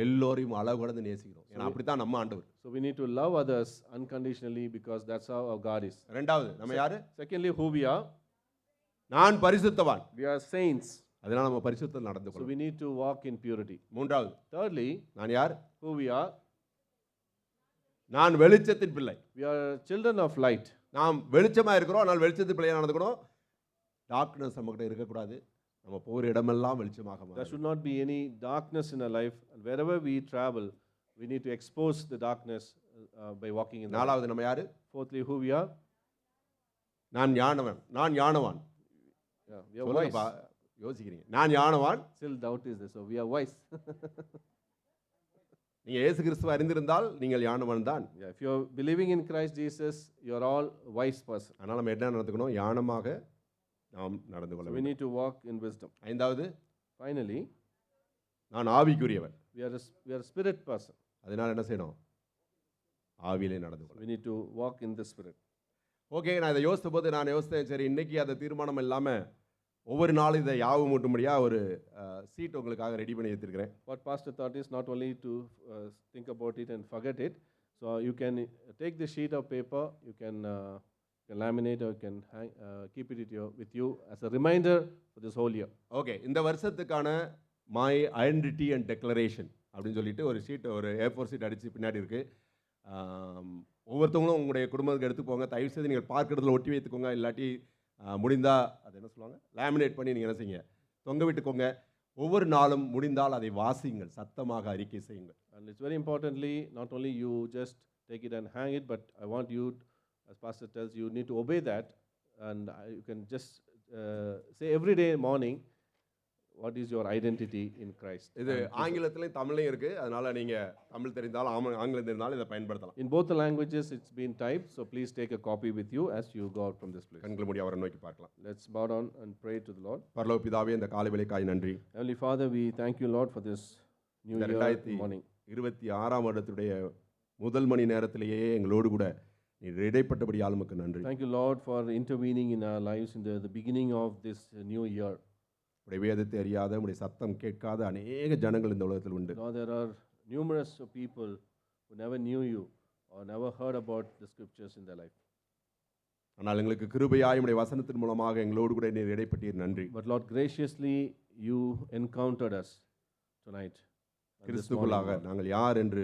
எல்லோரையும் அளவு கடந்து நேசிக்கிறோம். ஏன்னா அப்படிதான் நம்ம ஆண்டவர். So we need to love others unconditionally because that's how our God is. இரண்டாவது நம்ம யாரு? Secondly, who we are. நான் பரிசுத்தவான். We are saints. அதனால நம்ம பரிசுத்தத்தில் நடந்து கொள்ளணும். So we need to walk in purity. மூன்றாவது. Thirdly, நான் யார்? who we are. நான் வெளிச்சத்தின் பிள்ளை. We are children of light. நாம் வெளிச்சமா இருக்கிறோம், ஆனால் வெளிச்சத்தின் பிள்ளையா நடந்துக்கணும். டார்க்னஸ் நம்மகிட்ட இருக்கக்கூடாது. நம்ம போகிற இடமெல்லாம் வெளிச்சமாக மாறணும். There should not be any darkness in our life, and wherever we travel, we need to expose the darkness by walking in the light. நாலாவது நம்ம யாரு? Fourthly, who we are. நான் ஞானவான். நான் ஞானவான். Yeah, we are wise. யோசிக்கிறீங்க. நான் ஞானவான். Still doubt is there, so we are wise. நீங்க இயேசு கிறிஸ்துவை அறிந்திருந்தால் நீங்கள் ஞானவான் தான். Yeah, if you are believing in Christ Jesus, you are all wise person. அதனால நம்ம என்ன நடந்துக்கணும்? ஞானமாக நாம் நடந்து கொள்ள So we வேண்டும். need to walk in wisdom. ஐந்தாவது Finally, நான் ஆவிக்குரியவன். we are a spirit person. அதனால என்ன செய்யணும்? ஆவியிலே நடந்து கொள்ள. We need to walk in the spirit. Okay, நான் இதை யோசித்த போது நான் யோசித்தேன், சரி இன்னைக்கு அந்த தீர்மானம் இல்லாமல் ஒவ்வொரு நாளும் இதை யாவும் மூட்டும்படியா ஒரு சீட் உங்களுக்காக ரெடி பண்ணி வச்சிருக்கிறேன். What pastor thought is not only to think about it and forget it. So you can take the sheet of paper, you can laminate or you can keep it with you as a reminder for this whole year. Okay, இந்த வருஷத்துக்கான my identity and declaration அப்படின்னு சொல்லிட்டு ஒரு sheet, ஒரு A4 sheet அடித்து பின்னாடி இருக்குது. ஒவ்வொருத்தவங்களும் உங்களுடைய குடும்பத்துக்கு எடுத்துக்கோங்க. தயவு செய்து நீங்கள் பார்க்கறதுல ஒட்டி வைத்துக்கோங்க. இல்லாட்டி முடிந்தால் அது என்ன சொல்லுவாங்க, லேமினேட் பண்ணி நீங்கள் என்ன செய்யுங்க, தொங்க விட்டுக்கோங்க. ஒவ்வொரு நாளும் முடிந்தால் அதை வாசியுங்கள், சத்தமாக அறிக்கை செய்யுங்கள். And it's very importantly, not only you just take it and hang it, but I want you, as pastor tells you, need to obey that, and you can just say every day morning, what is your identity in Christ. இது ஆங்கிலத்திலையும் தமிழையும் இருக்குது. அதனால் நீங்கள் தமிழ் தெரிந்தாலும் ஆங்கிலம் தெரிந்தாலும் இதை பயன்படுத்தலாம். In both the languages it's been typed, so please take a copy with you as you go out from this place. கண்கள் மூடி அவரை நோக்கி பார்க்கலாம். Let's bow down and pray to the Lord. பரலோக பிதாவே, இந்த காலை வேளைக்காய் நன்றி. Heavenly Father, we thank you, Lord, for this new year morning. 2026 வருடத்துடைய முதல் மணி நேரத்திலேயே எங்களோடு கூட நீர் இடைப்பட்டபடியால் உமக்கு நன்றி. Thank you, Lord, for intervening in our lives in the beginning of this new year. உடைய வேதத்தை அறியாத, உடைய சத்தம் கேட்காத அநேக ஜனங்கள் இந்த உலகத்தில் உண்டு. Lord, there are numerous people who never knew you or never heard about the scriptures in their life. ஆனால் எங்களுக்கு கிருபையாய் உடைய வசனத்தின் மூலமாக எங்களோடு கூட நீர் இடைப்பட்டீர், நன்றி. But Lord, graciously you encountered us tonight. கிறிஸ்துவுக்குள்ளாக நாங்கள் யார் என்று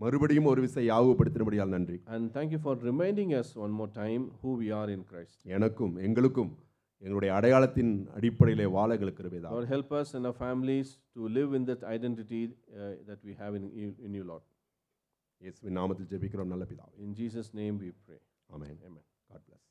மறுபடியும் ஒரு விசை யாவுபடுத்தினபடியால் நன்றி. And thank you for reminding us one more time who we are in Christ. எனக்கும் எங்களுக்கும் எங்களுடைய அடையாளத்தின் அடிப்படையிலே வாழ எங்களுக்கு கிருபைதான். Lord, help us and our families to live in that identity that we have in you, Lord. இயேசுவின் நாமத்தில் ஜெபிக்கிறோம் நல்ல பிதாவே. In Jesus' name we pray. Amen. Amen. God bless.